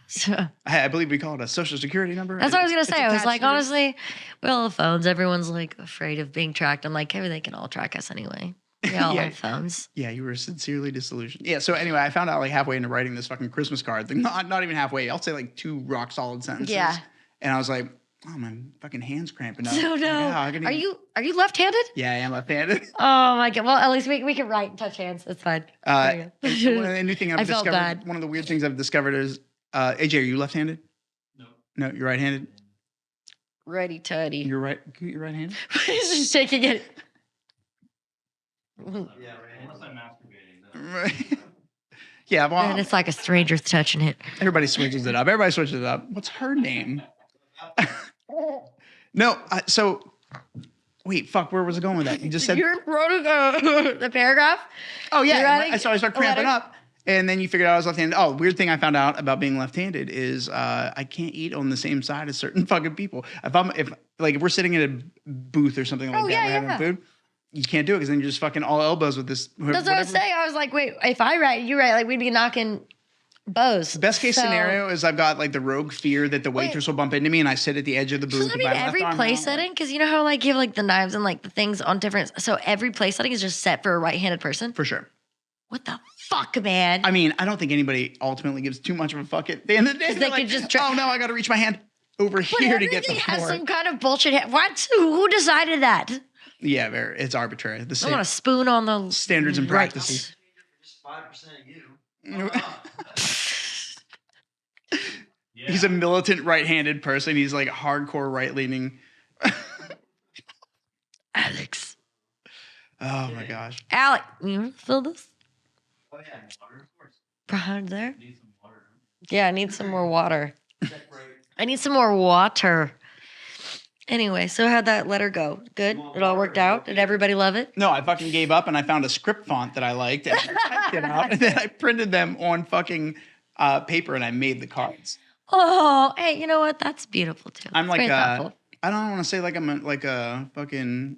So, I believe we call it a social security number. that's what I was gonna It's say. I was attached like, to it. honestly, we all have phones. Everyone's like afraid of being tracked. I'm like, hey, they can all track us anyway. We all Yeah. have phones. Yeah, you were sincerely disillusioned. Yeah, so anyway, I found out like halfway into writing this fucking Christmas card thing. Not even halfway. I'll say like 2 rock solid sentences. Yeah. And I was like, oh, my fucking hand's cramping up. So no. Yeah, I can Are even- you left-handed? Yeah, I am left-handed. Oh my god. Well, at least we can write and touch hands. That's fine. There you go. One of the new thing I've I felt discovered. bad. One of the weird things I've discovered is, AJ, are you left-handed? No, you're right-handed. Ready, tutty. You're right-handed. He's just shaking it. Yeah, right. Unless I'm masturbating. No. Right. Yeah, well, And it's like a stranger touching it. everybody switches it up. Everybody switches it up. What's her name? No, so wait, fuck. Where was it going with that? You just said, You're writing the paragraph. oh you're yeah. writing So I started a cramping letter? up, and then you figured out I was left-handed. Oh, weird thing I found out about being left-handed is I can't eat on the same side as certain fucking people. If we're sitting in a booth or something like Oh, that, yeah, we're having yeah. food. You can't do it because then you're just fucking all elbows with this. That's what I was whatever. saying. I was like, wait, if I write, you write, like we'd be knocking bows. Best case So- scenario is I've got like the rogue fear that the waitress will bump into me and I sit at the edge of the booth. Does that with mean my left every arm play out. setting? Because you know how like you have like the knives and like the things on different. So every play setting is just set for a right-handed person. For sure. What the fuck, man? I mean, I don't think anybody ultimately gives too much of a fuck at the end of the day. They They're could like, just try- oh no, I got to reach my hand over But here to get the everything has fork. some kind of bullshit. What? Who decided that? Yeah, it's arbitrary. The I same want a spoon on the standards and right. practices. Just 5% of you. Yeah. He's a militant right-handed person. He's like hardcore right-leaning. Alex. Oh my gosh. Alec, you fill this Oh yeah, water, of course. behind there? Need some water. Yeah, I need some more water. Separate. I need some more water. Anyway, so how'd that letter go? Good? It all worked out? Did everybody love it? No, I fucking gave up and I found a script font that I liked and I typed it out and then I printed them on fucking paper and I made the cards. Oh, hey, you know what? That's beautiful too. I'm like Very thoughtful. I don't want to say like I'm like a fucking,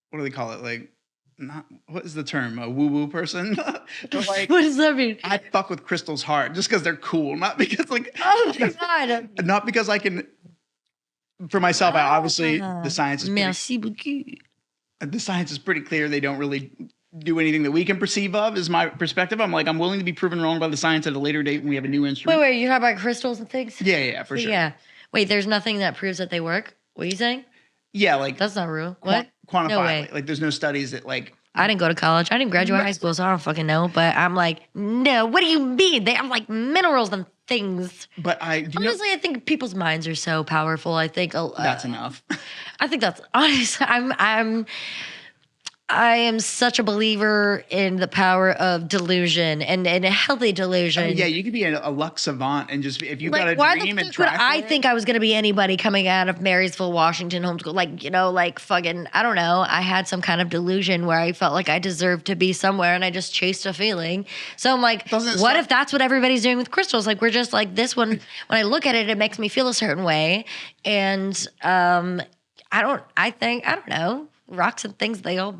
what do they call it? Like, not, what is the term? A woo-woo person? But like, What does that mean? I fuck with Crystal's heart just because they're cool, not because like, Oh my god. not because I can. For myself, I obviously the science is pretty, Merci beaucoup. the science is pretty clear. They don't really do anything that we can perceive of. Is my perspective. I'm like I'm willing to be proven wrong by the science at a later date when we have a new instrument. Wait, you're talking about crystals and things? Yeah, for sure. Yeah. Wait, there's nothing that proves that they work? What are you saying? Yeah, like That's not real. What? quantify. No way. Like there's no studies that like. I didn't go to college. I didn't graduate high school, so I don't fucking know. But I'm like, no, what do you mean? They have like minerals and things. But I do you know Honestly, I think people's minds are so powerful. I think that's enough. I think that's honestly. I am such a believer in the power of delusion and a healthy delusion. Yeah, you could be a luck savant and just if you got a Like, why dream the and fuck would try I for it. think I was going to be anybody coming out of Marysville, Washington, homeschool? Like, you know, like fucking, I don't know. I had some kind of delusion where I felt like I deserved to be somewhere and I just chased a feeling. So I'm like, Doesn't it what suck? if that's what everybody's doing with crystals? Like, we're just like this one. When I look at it, it makes me feel a certain way. And I don't know. Rocks and things, they all.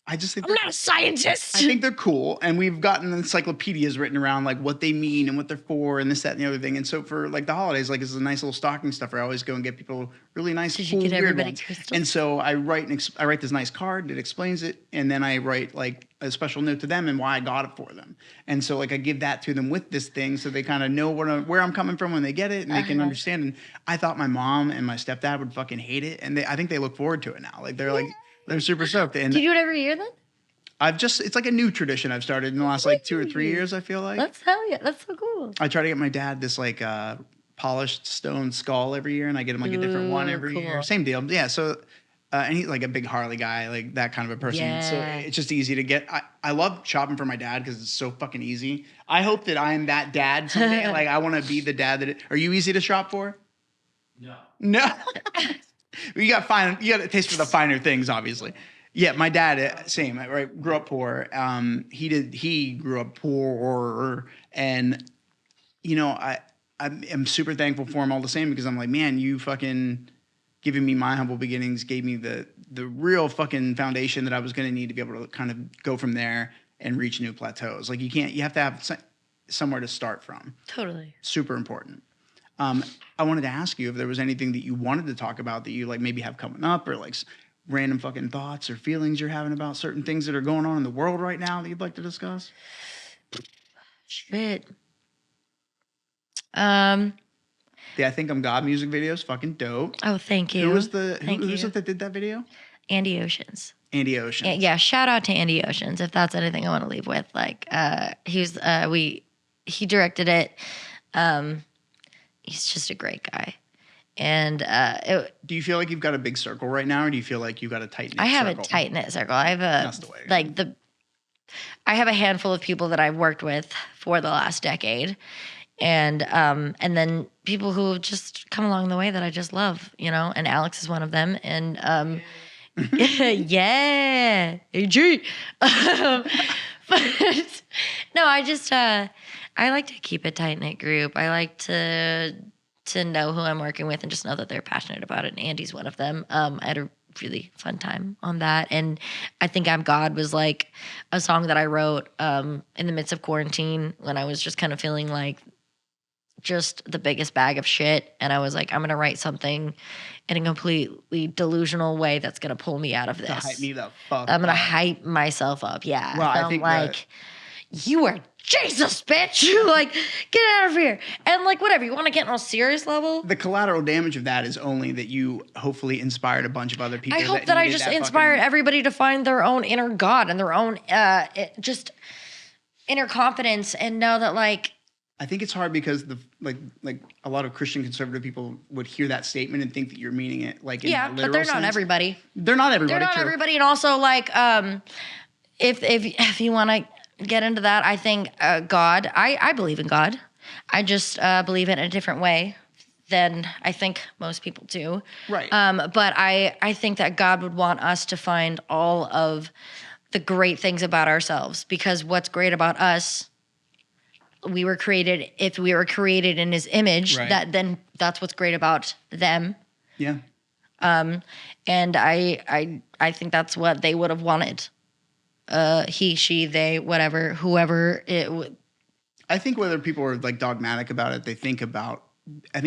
I just think I'm not a scientist. I think they're cool, and we've gotten encyclopedias written around like what they mean and what they're for, and this, that, and the other thing. And so for like the holidays, like it's a nice little stocking stuffer. I always go and get people really nice, Did cool, you get weird everybody ones. crystals? And so I write this nice card that explains it, and then I write like a special note to them and why I got it for them. And so like I give that to them with this thing, so they kind of know where I'm coming from when they get it, and they can understand. And I thought my mom and my stepdad would fucking hate it, and I think they look forward to it now. Like they're super stoked. And Do you do it every year then? it's like a new tradition I've started in the last like 2 or 3 years, I feel like. That's hell yeah. That's so cool. I try to get my dad this like polished stone skull every year, and I get him like a different one Ooh, every cool. year. Same deal. Yeah. So, and he's like a big Harley guy, like that kind of a person. So Yeah. it's just easy to get. I love shopping for my dad because it's so fucking easy. I hope that I am that dad someday. Like I want to be the dad are you easy to shop for? No. No. You got a taste for the finer things, obviously. Yeah, my dad, same. Right, grew up poor. He grew up poor, and I'm super thankful for him all the same because I'm like, man, you fucking giving me my humble beginnings gave me the real fucking foundation that I was going to need to be able to kind of go from there and reach new plateaus. Like you have to have somewhere to start from. Totally. Super important. I wanted to ask you if there was anything that you wanted to talk about that you like maybe have coming up, or like random fucking thoughts or feelings you're having about certain things that are going on in the world right now that you'd like to discuss. Shit. The I Think I'm God music video is fucking dope. Oh, thank you. Who was who's you. it that did that video? Andie Oceans. Andie Oceans. Yeah, shout out to Andie Oceans if that's anything I want to leave with. Like, he directed it. He's just a great guy. And do you feel like you've got a big circle right now, or do you feel like you've got a tight knit circle? I have a tight knit circle. I have I have a handful of people that I've worked with for the last decade. And then people who just come along the way that I just love, and Alex is one of them. And yeah, AG. But no, I like to keep a tight knit group. I like to know who I'm working with and just know that they're passionate about it. And Andie's one of them. I had a really fun time on that. And I Think I'm God was like a song that I wrote in the midst of quarantine when I was just kind of feeling like just the biggest bag of shit. And I was like, I'm going to write something in a completely delusional way that's going to pull me out of this. To hype me the fuck I'm going to up. hype myself up. Yeah. Well, I I'm think like, you are Jesus, bitch. Like, get out of here. And like, whatever. You want to get on a serious level? The collateral damage of that is only that you hopefully inspired a bunch of other people. I hope that I just inspired everybody to find their own inner God and their own just inner confidence and know that like, I think it's hard because like a lot of Christian conservative people would hear that statement and think that you're meaning it like in a literal but they're not sense. everybody. They're not everybody. They're not true. everybody, and also like if you want to get into that, I think God. I believe in God. I just believe in a different way than I think most people do. Right. But I think that God would want us to find all of the great things about ourselves, because what's great about us. If we were created in his image, right. then that's what's great about them. Yeah. And I think that's what they would have wanted. He, she, they, whatever, whoever it would. I think whether people are like dogmatic about it, I think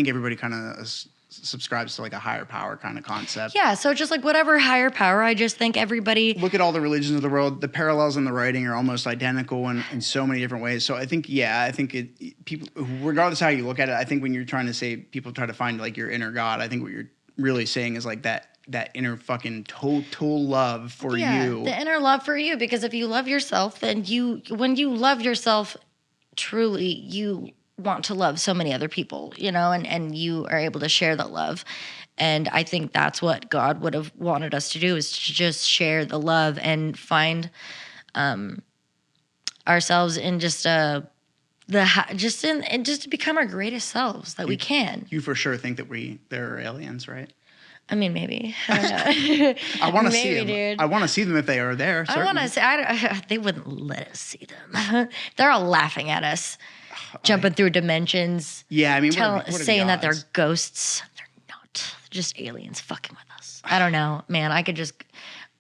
everybody kind of subscribes to like a higher power kind of concept. Yeah, so just like whatever higher power, I just think everybody... Look at all the religions of the world. The parallels in the writing are almost identical in so many different ways. So I think people, regardless of how you look at it, I think when you're trying to say people try to find like your inner God, I think what you're really saying is like that inner fucking total love for you. The inner love for you, because if you love yourself, then when you love yourself truly, you want to love so many other people, and you are able to share that love. And I think that's what God would have wanted us to do, is to just share the love and find ourselves in just to become our greatest selves that we can. You for sure think that there are aliens, right? I mean, maybe. I I want to see them. Dude. I want to see them if they are there. I want to see. They wouldn't let us see them. They're all laughing at us. Jumping through dimensions. Yeah, I mean, saying that they're ghosts. They're not. They're just aliens fucking with us. I don't know, man.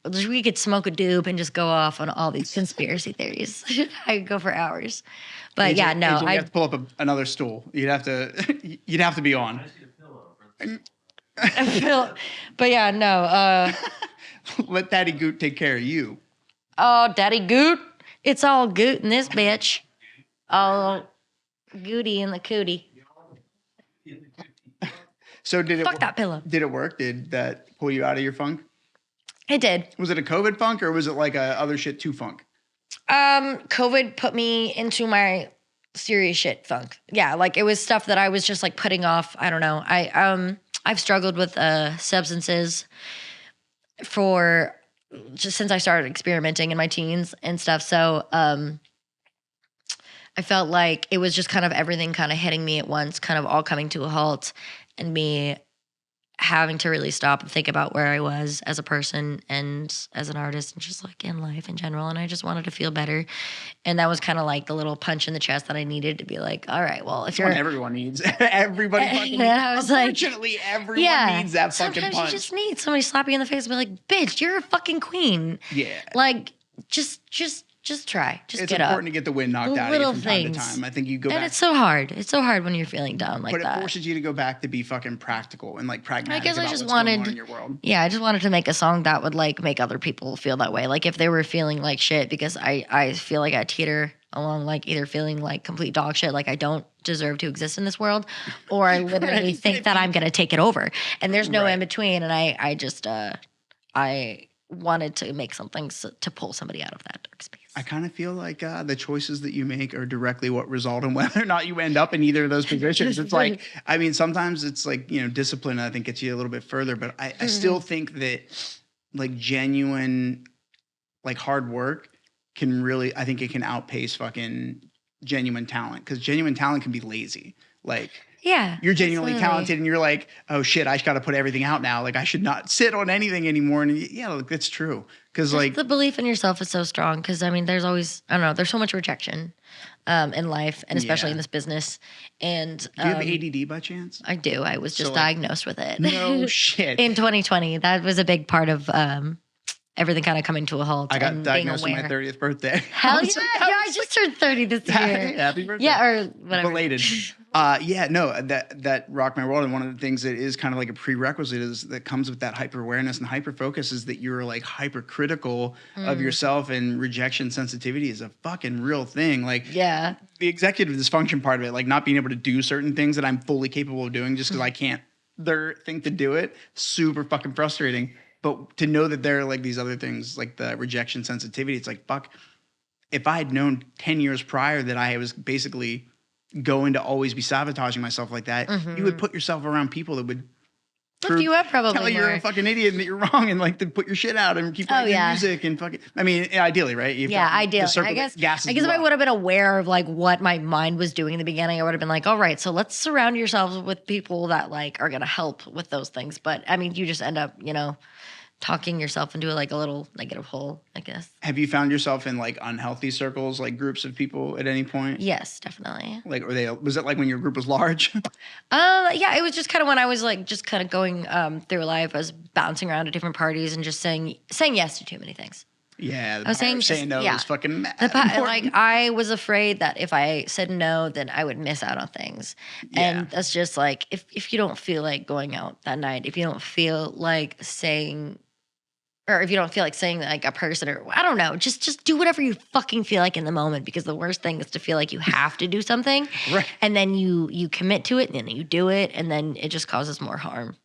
We could smoke a doob and just go off on all these conspiracy theories. I could go for hours. But AJ, no. AJ, you have to pull up another stool. You'd have to be on. I just need a pillow. But yeah, no. Let Daddy Goot take care of you. Oh, Daddy Goot. It's all goot in this bitch. All Goody in the cootie. So Fuck that pillow. Did it work? Did that pull you out of your funk? It did. Was it a COVID funk, or was it like a other shit too funk? COVID put me into my serious shit funk. Yeah, like it was stuff that I was just like putting off. I don't know. I've struggled with substances just since I started experimenting in my teens and stuff. So I felt like it was just kind of everything kind of hitting me at once, kind of all coming to a halt, and me having to really stop and think about where I was as a person and as an artist and just like in life in general. And I just wanted to feel better. And that was kind of like the little punch in the chest that I needed to be like, all right, well, if That's you're what everyone needs. Everybody fucking And I was like, unfortunately, everyone needs that fucking sometimes punch. you just need somebody slap you in the face and be like, bitch, you're a fucking queen. Yeah. Like, just try. Just It's get important up. to get the wind knocked The out of you little from time to things. time. I think you go And back. it's so hard. It's so hard when you're feeling down like but that. it forces you to go back to be fucking practical and like pragmatic guess I about just what's going on wanted- in your world. Yeah, I just wanted to make a song that would like make other people feel that way. Like if they were feeling like shit, because I feel like I teeter along like either feeling like complete dog shit, like I don't deserve to exist in this world, or I literally Right. think that I'm gonna take it over. And there's no Right. in between. And I just I wanted to make something to pull somebody out of that dark space. I kind of feel like the choices that you make are directly what result in whether or not you end up in either of those positions. It's like, I mean, sometimes it's like, you know, discipline, I think, gets you a little bit further, but I still think that like genuine, like hard work can really, I think it can outpace fucking genuine talent, because genuine talent can be lazy. Like, Yeah. you're genuinely absolutely. talented and you're like, oh shit, I just got to put everything out now. Like, I should not sit on anything anymore. And yeah, like, that's true. Because Just like, the belief in yourself is so strong because I mean there's always I don't know there's so much rejection in life and especially Yeah. in this business and do you have ADD by chance? I do. I was just So, like, diagnosed with it. No shit. In 2020. That was a big part of everything kind of coming to a halt. I got and diagnosed on being my aware. 30th birthday. Hell I yeah! was Yeah, like- I just turned 30 this year. Happy birthday. Yeah, or whatever. Belated. Yeah, no, that rocked my world. And one of the things that is kind of like a prerequisite is that comes with that hyper awareness and hyper focus is that you're like hypercritical of yourself, and rejection sensitivity is a fucking real thing. Like Yeah. the executive dysfunction part of it, like not being able to do certain things that I'm fully capable of doing just because I can't think to do it, super fucking frustrating. But to know that there are like these other things like the rejection sensitivity, it's like, fuck, if I had known 10 years prior that I was basically going to always be sabotaging myself like that, you would put yourself around people that would Lift you up probably tell you you're more. a fucking idiot and that you're wrong and like to put your shit out and keep writing yeah. music and fucking, I mean, ideally, right? You've Yeah, got the ideally. circle I that guess gasses if you I up. would have been aware of like what my mind was doing in the beginning, I would have been like, all right, so let's surround yourselves with people that like are gonna help with those things. But I mean, you just end up, you know, talking yourself into like a little negative hole, I guess. Have you found yourself in like unhealthy circles, like groups of people at any point? Yes, definitely. Like, was it like when your group was large? Yeah, it was just kind of when I was like just kind of going through life. I was bouncing around to different parties and just saying yes to too many things. Yeah, the was power saying of saying no yeah. is fucking mad. Like I was afraid that if I said no, then I would miss out on things. Yeah. And that's just like if you don't feel like going out that night, if you don't feel like saying, or if you don't feel like saying like a person, or I don't know, just do whatever you fucking feel like in the moment. Because the worst thing is to feel like you have to do something, Right. and then you commit to it, and then you do it, and then it just causes more harm.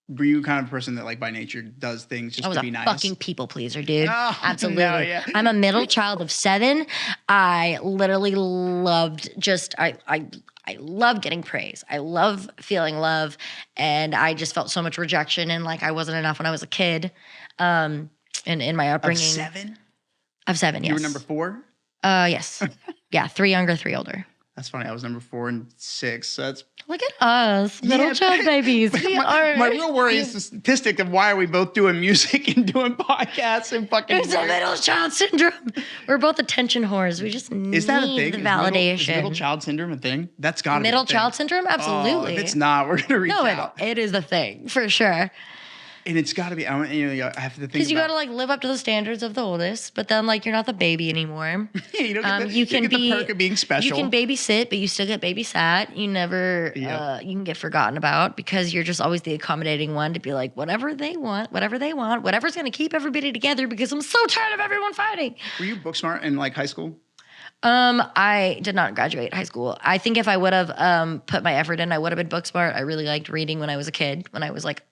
Were you kind of a person that like by nature does things just I was to a be nice? fucking people pleaser, dude. Oh, Absolutely. no, yeah. I'm a middle child of 7. I literally loved I love getting praise. I love feeling love. And I just felt so much rejection and like I wasn't enough when I was a kid. In my Of upbringing. 7? Of 7, yes. You were number 4? Yes. Yeah, 3 younger, 3 older. That's funny. I was number 4 and 6. So that's Look at us, middle Yeah, child babies. We are. my real worry is the statistic of why are we both doing music and doing podcasts and fucking. It's a middle child syndrome. We're both attention whores. We just need Is that a thing? the Is validation. middle child syndrome a thing? That's got to be Middle a thing. child syndrome? Absolutely. Oh, if it's not, we're gonna reach no, out. it is a thing for sure. And it's got to be. I have to think Because you got about. to like live up to the standards of the oldest, but then like you're not the baby anymore. You don't get the, You can get be the perk of being special. You can babysit, but you still get babysat. You never Yep. you can get forgotten about because you're just always the accommodating one to be like whatever they want, whatever's gonna keep everybody together because I'm so tired of everyone fighting. Were you book smart in like high school? I did not graduate high school. I think if I would have put my effort in, I would have been book smart. I really liked reading when I was a kid, when I was like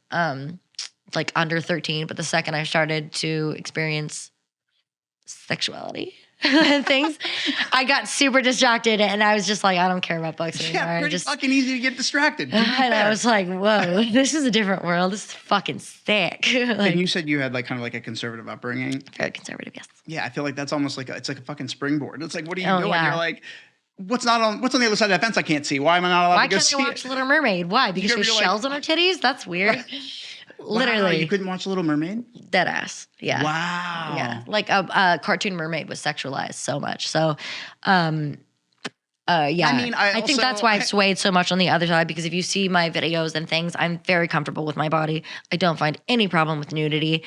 under 13. But the second I started to experience sexuality and things, I got super distracted and I was just like, I don't care about books anymore. Yeah, I pretty just fucking easy to get distracted. to be and I fair. was like, whoa, this is a different world. This is fucking sick. Like And you said you had like kind of like a conservative upbringing. very conservative, yes. Yeah, I feel like that's almost like it's like a fucking springboard. It's like, what are you Oh, doing? yeah. You're like, what's on the other side of that fence I can't see? Why am I not allowed Why to go can't see I watch it? Little Mermaid? Why? Because You're she has like- shells on her titties? That's weird. Wow, Literally. you couldn't watch Little Mermaid? Dead ass. Yeah. Wow. Yeah. Like a cartoon mermaid was sexualized so much. So, yeah. I mean, I think also- that's why I've swayed so much on the other side, because if you see my videos and things, I'm very comfortable with my body. I don't find any problem with nudity.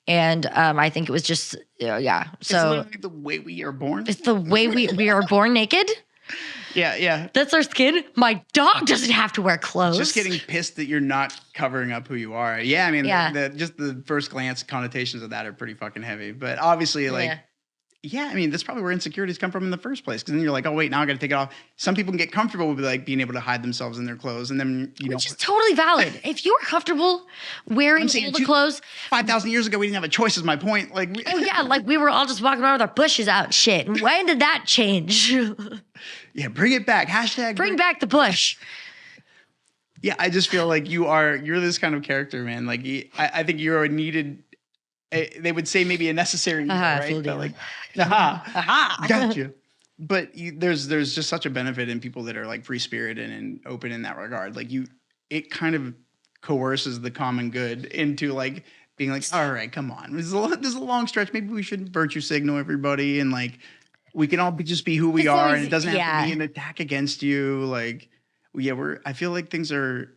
And I think it was just, yeah. It's So literally the way we are born. it's the way we are born naked. Yeah. That's our skin. My dog doesn't have to wear clothes. Just getting pissed that you're not covering up who you are. Yeah, I mean, Yeah. just the first glance connotations of that are pretty fucking heavy. But obviously, like, yeah, I mean, that's probably where insecurities come from in the first place. Because then you're like, oh, wait, now I got to take it off. Some people can get comfortable with like being able to hide themselves in their clothes. And then, you know, Which is totally valid. If you're comfortable wearing I'm saying all the clothes, 5,000 years ago, we didn't have a choice, is my point. Like, oh yeah, like we were all just walking around with our bushes out and shit. And when did that change? yeah, bring it back. Hashtag Bring back the bush. Yeah, I just feel like you're this kind of character, man. Like, I think you're a needed. They would say maybe a necessary evil, right? fooled But you. like, gotcha. But there's just such a benefit in people that are like free spirited and open in that regard. Like it kind of coerces the common good into like being like, all right, come on, this is a long stretch. Maybe we should virtue signal everybody, and like we can all just be who we As are, long and as- it doesn't have to be yeah. an attack against you. Like, yeah, I feel like things are.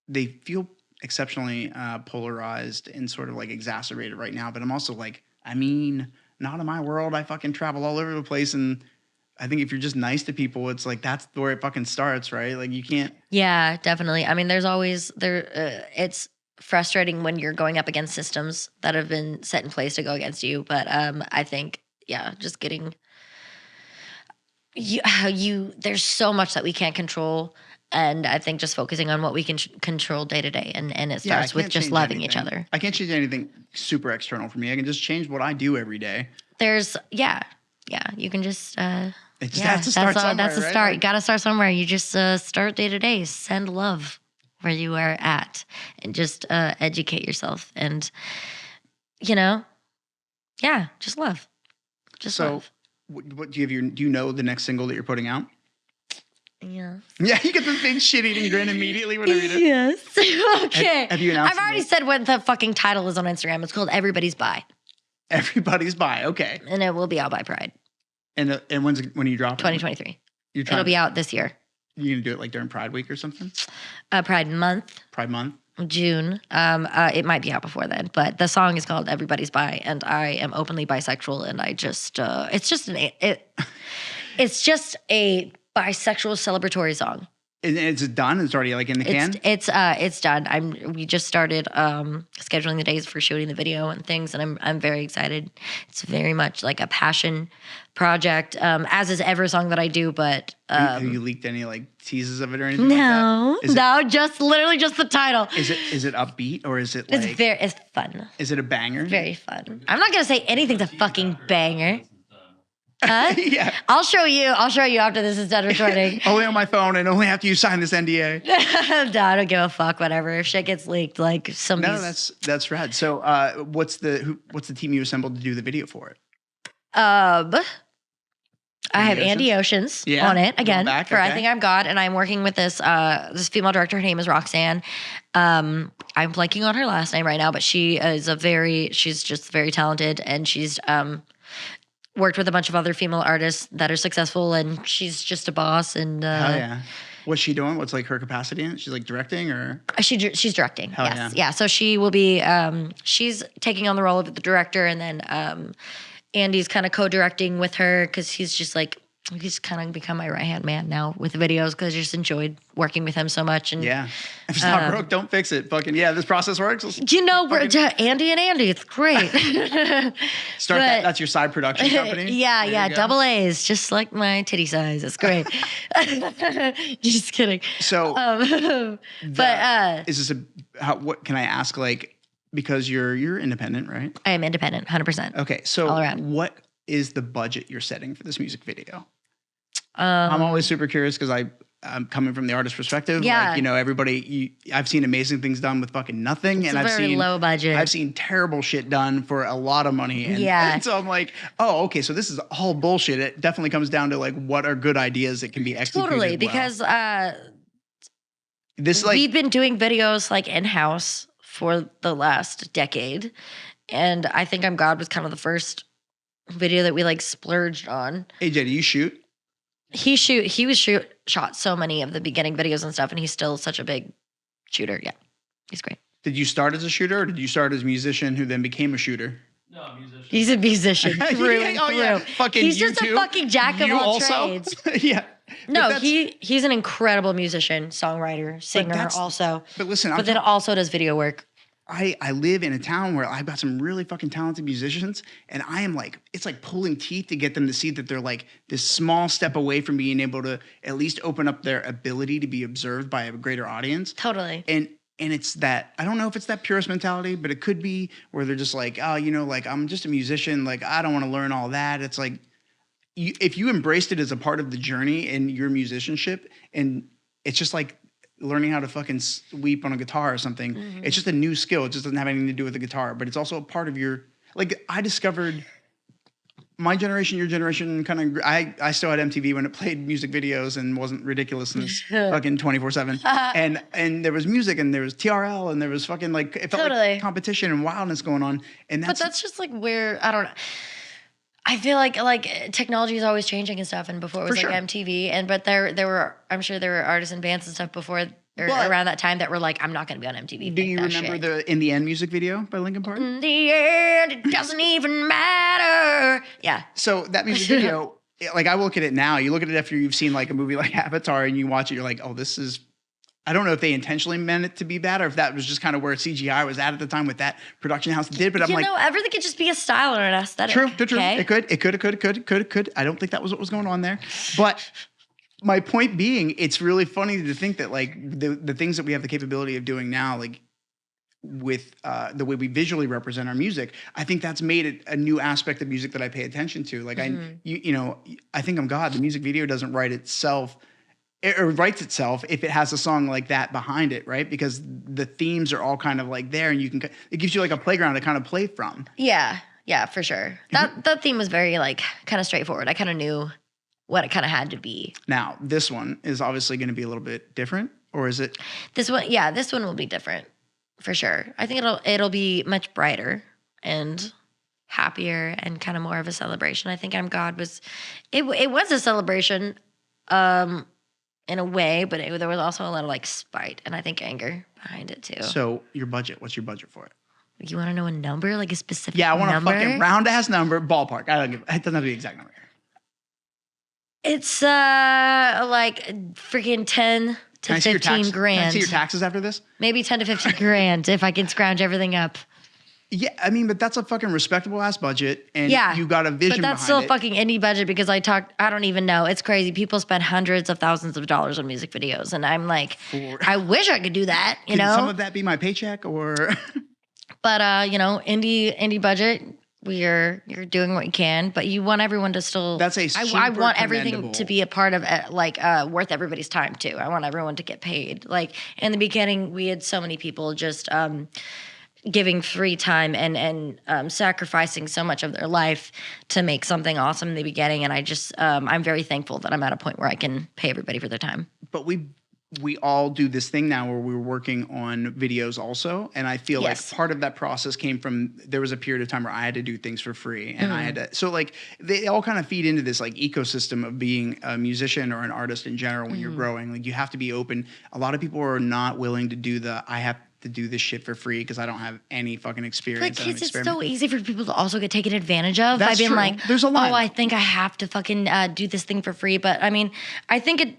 They feel exceptionally polarized and sort of like exacerbated right now. But I'm also like, I mean, not in my world. I fucking travel all over the place. And I think if you're just nice to people, it's like, that's where it fucking starts, right? Like you can't. Yeah, definitely. I mean, there's always it's frustrating when you're going up against systems that have been set in place to go against you. But I think, yeah, just getting there's so much that we can't control. And I think just focusing on what we can control day to day, and it Yeah, I starts with can't just change loving each anything. other. I can't change anything super external for me. I can just change what I do every day. There's you can just It just has to start somewhere, that's a right? start. You Like- got to start somewhere. You just start day to day. Send love where you are at, and just educate yourself, and just love. Just So, love. what do you know the next single that you're putting out? Yeah. Yeah, you get this big shit-eating grin immediately whenever you do. Yes. Okay. Have you announced I've already it? said what the fucking title is on Instagram. It's called Everybody's Buy, Everybody's by. Okay. and it will be out by Pride And when you drop it? 2023. You're trying, It'll be out this year. You gonna do it like during Pride Week or something? Pride month. Pride Month? June. It might be out before then, but the song is called Everybody's Bi, and I am openly bisexual, and I just it's just a bisexual celebratory song. And it's done? It's already like in the can? It's done. We just started scheduling the days for shooting the video and things, and I'm very excited. It's very much like a passion project, as is every song that I do, but Have you leaked any like teases of it or anything like that? Is it- no, just literally just the title. Is it upbeat or is it like It's fun. is it a banger? Very fun. I'm not gonna say anything's a fucking banger. Huh? yeah. I'll show you after this is done recording. Only on my phone and only after you sign this NDA. No, I don't give a fuck. Whatever. If shit gets leaked, like No, somebody's. that's rad. So what's the team you assembled to do the video for it? I have Andie Andy Oceans Yeah, on it going again back, for I okay. Think I'm God, and I'm working with this female director. Her name is Roxanne. I'm blanking on her last name right now, but she's just very talented, and she's worked with a bunch of other female artists that are successful, and she's just a boss. And Hell yeah. What's she doing? What's like her capacity in it? She's like directing or she's directing. Hell Yes, yeah. So she will be. She's taking on the role of the director, and then Andy's kind of co-directing with her because he's kind of become my right-hand man now with videos because I just enjoyed working with him so much. And yeah. If it's not broke, don't fix it. Fucking yeah, this process works. Let's we're Andy and Andy. It's great. start but- that's your side production company. Yeah, There yeah, you go. double A's, just like my titty size. It's great. Just kidding. So But is this what can I ask like because you're independent, right? I am independent, 100%. Okay. So All around. what is the budget you're setting for this music video? I'm always super curious because coming from the artist perspective. Yeah. Like, I've seen amazing things done with fucking nothing. It's and a I've very seen low budget. I've seen terrible shit done for a lot of money. And, Yeah. and so I'm like, oh, okay. So this is all bullshit. It definitely comes down to like, what are good ideas that can be executed Totally, well. because this like, we've been doing videos like in-house for the last decade. And I Think I'm God was kind of the first video that we like splurged on. AJ, do you shoot? He shot so many of the beginning videos and stuff, and he's still such a big shooter. Yeah, he's great. Did you start as a shooter, or did you start as a musician who then became a shooter? No, musician. He's a musician through and Oh, through. yeah. Fucking He's you just too? a fucking jack of You all also? trades. Yeah. No, But he's an incredible musician, songwriter, singer that's- also. But listen, But then also does video work. I live in a town where I've got some really fucking talented musicians, and I am like, it's like pulling teeth to get them to see that they're like this small step away from being able to at least open up their ability to be observed by a greater audience. Totally. And it's that, I don't know if it's that purist mentality, but it could be where they're just like, oh, like I'm just a musician, like I don't want to learn all that. It's like, if you embraced it as a part of the journey in your musicianship, and it's just like learning how to fucking sweep on a guitar or something. Mm-hmm. It's just a new skill. It just doesn't have anything to do with the guitar, but it's also a part of your, like I discovered my generation, your generation kind of, I still had MTV when it played music videos and wasn't ridiculous and fucking 24/7. And there was music and there was TRL and there was fucking like, it felt like competition and wildness going on. And that's just like where, I don't know. I feel like technology is always changing and stuff. And before it was like MTV, but I'm sure there were artists and bands and stuff before or around that time that were like, I'm not going to be on MTV. Do you remember the In the End music video by Linkin Park? In the end, it doesn't even matter. Yeah. So that music video, like I look at it now, you look at it after you've seen like a movie like Avatar and you watch it, you're like, oh, this is, I don't know if they intentionally meant it to be bad or if that was just kind of where CGI was at the time with that production house did. But I'm like, everything could just be a style or an aesthetic. True. Okay? It could. I don't think that was what was going on there. But my point being, it's really funny to think that like the things that we have the capability of doing now, like with the way we visually represent our music, I think that's made it a new aspect of music that I pay attention to. Like I Think I'm God. The music video doesn't write itself. It writes itself if it has a song like that behind it, right? Because the themes are all kind of like there, and it gives you like a playground to kind of play from. Yeah, for sure. That theme was very like kind of straightforward. I kind of knew what it kind of had to be. Now, this one is obviously going to be a little bit different, or is it? This one will be different for sure. I think it'll be much brighter and happier and kind of more of a celebration. I Think I'm God was a celebration. In a way, but there was also a lot of like spite and I think anger behind it too. So your budget, what's your budget for it? You want to know a number, like a specific number? Yeah, I want a fucking round ass number, ballpark. It doesn't have to be the exact number. It's like freaking 10 to 15 grand. Can I see your taxes after this? Maybe 10 to 15 grand if I can scrounge everything up. Yeah, I mean, but that's a fucking respectable ass budget, and you got a vision. But that's behind still fucking indie budget because I don't even know. It's crazy. People spend hundreds of thousands of dollars on music videos, and I'm like, I wish I could do that. You know, some of that be my paycheck, or. But indie budget. You're doing what you can, but you want everyone to still. That's a super I want everything commendable. to be a part of worth everybody's time too. I want everyone to get paid. Like in the beginning, we had so many people just giving free time and sacrificing so much of their life to make something awesome in the beginning. And I just I'm very thankful that I'm at a point where I can pay everybody for their time. But we all do this thing now where we're working on videos also. And I feel like part of that process came from, there was a period of time where I had to do things for free and I had to, so like they all kind of feed into this like ecosystem of being a musician or an artist in general when you're growing. Like you have to be open. A lot of people are not willing to do I have to do this shit for free because I don't have any fucking experience. But kids, it's so easy for people to also get taken advantage of. That's I've been true. like, there's a lot. Oh, I think I have to fucking do this thing for free. But I mean, I think it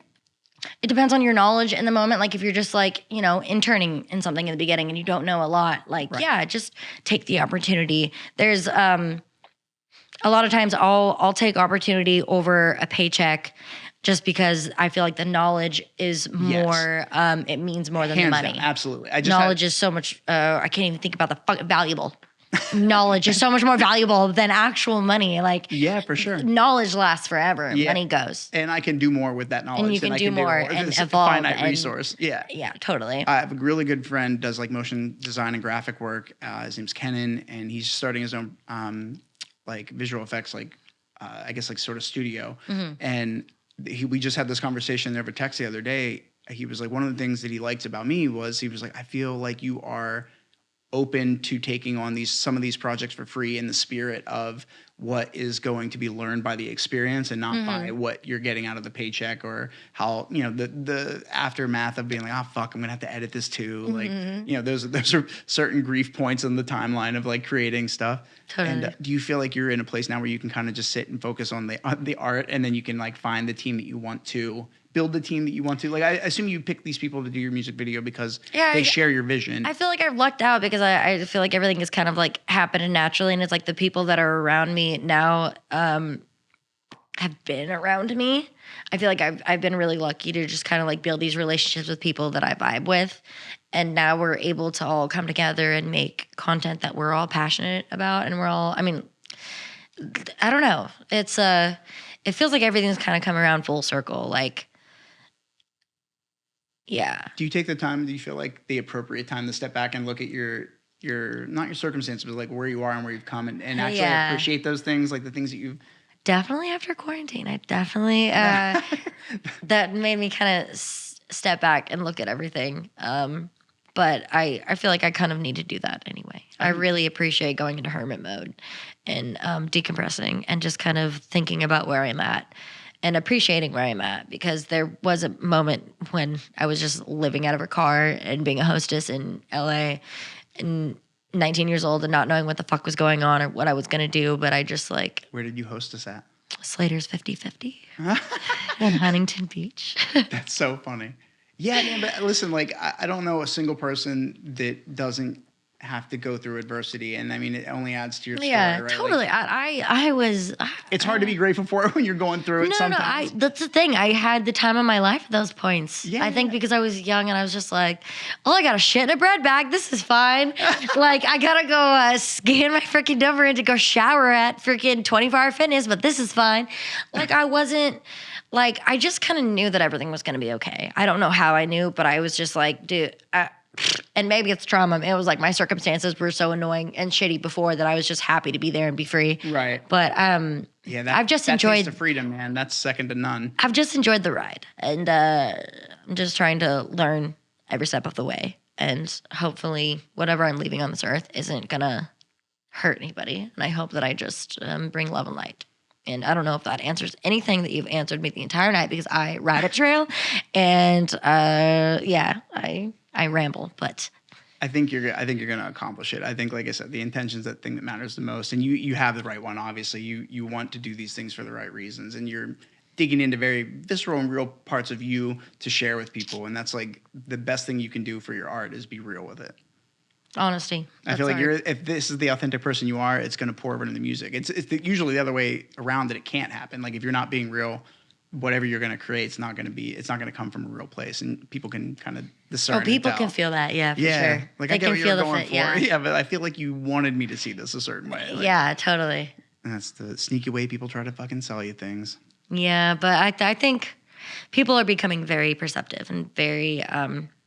depends on your knowledge in the moment. Like if you're just like, interning in something in the beginning and you don't know a lot, like, just take the opportunity. There's a lot of times I'll take opportunity over a paycheck just because I feel like the knowledge is more, it means more than the money. Down, absolutely. Knowledge is so much, I can't even think about the valuable. knowledge is so much more valuable than actual money. Like, Yeah, for sure. knowledge lasts forever. Yeah. Money goes. And I can do more with that knowledge. you than can I do more with and this evolve finite and- resource. Yeah. Yeah, totally. I have a really good friend, does like motion design and graphic work. His name's Kenan, and he's starting his own like visual effects, like I guess like sort of studio. And we just had this conversation over text the other day. He was like, one of the things that he liked about me was he was like, I feel like you are open to taking on some of these projects for free in the spirit of what is going to be learned by the experience and not by what you're getting out of the paycheck, or how, you know, the aftermath of being like, oh fuck, I'm gonna have to edit this too. Like, you know, those are certain grief points on the timeline of like creating stuff. Totally. And do you feel like you're in a place now where you can kind of just sit and focus on the art, and then you can like find the team that you want to build, the team that you want to, like, I assume you pick these people to do your music video because they share your vision. I feel like I've lucked out because I feel like everything is kind of like happening naturally, and it's like the people that are around me now have been around me. I feel like I've been really lucky to just kind of like build these relationships with people that I vibe with, and now we're able to all come together and make content that we're all passionate about, and we're all, I mean, I don't know, it's it feels like everything's kind of come around full circle, like. Yeah. Do you take the time? Do you feel like the appropriate time to step back and look at your not your circumstances, but like where you are and where you've come, and actually appreciate those things, like the things that you've definitely after quarantine? I definitely that made me kind of step back and look at everything. But I feel like I kind of need to do that anyway. I really appreciate going into hermit mode and decompressing and just kind of thinking about where I'm at. And appreciating where I'm at, because there was a moment when I was just living out of a car and being a hostess in LA and 19 years old and not knowing what the fuck was going on or what I was going to do. But I just like... Where did you host us at? Slater's 50/50 in Huntington Beach. That's so funny. Yeah, man, but listen, like, I don't know a single person that doesn't have to go through adversity, and I mean, it only adds to your story, Yeah, right? totally. Like, I was... it's hard to be grateful for it when you're going through it sometimes. That's the thing. I had the time of my life at those points. Yeah, I think because I was young and I was just like, oh, I got to shit in a bread bag. This is fine. Like, I got to go scan my freaking number in to go shower at freaking 24-hour fitness, but this is fine. Like, I wasn't, like, I just kind of knew that everything was going to be okay. I don't know how I knew, but I was just like, dude, and maybe it's trauma. It was like my circumstances were so annoying and shitty before that I was just happy to be there and be free. Right. But Yeah, I've just that enjoyed taste of freedom, man. That's second to none. I've just enjoyed the ride, and I'm just trying to learn every step of the way. And hopefully, whatever I'm leaving on this earth isn't gonna hurt anybody. And I hope that I just bring love and light. And I don't know if that answers anything that you've answered me the entire night, because I ride a trail, and yeah, I ramble, but. I think you're going to accomplish it. I think, like I said, the intention's the thing that matters the most, and you have the right one. Obviously, you want to do these things for the right reasons, and you're digging into very visceral and real parts of you to share with people, and that's like the best thing you can do for your art is be real with it. Honesty. I feel like if this is the authentic person you are, it's going to pour over into the music. It's usually the other way around that it can't happen. Like if you're not being real, whatever you're going to create, it's not going to come from a real place, and people can kind of discern. Oh, people can feel that, yeah, for sure. Like they I get can what feel you're the going fit, for. yeah. But I feel like you wanted me to see this a certain way. Like, Yeah, totally. and that's the sneaky way people try to fucking sell you things. Yeah, but I think people are becoming very perceptive and very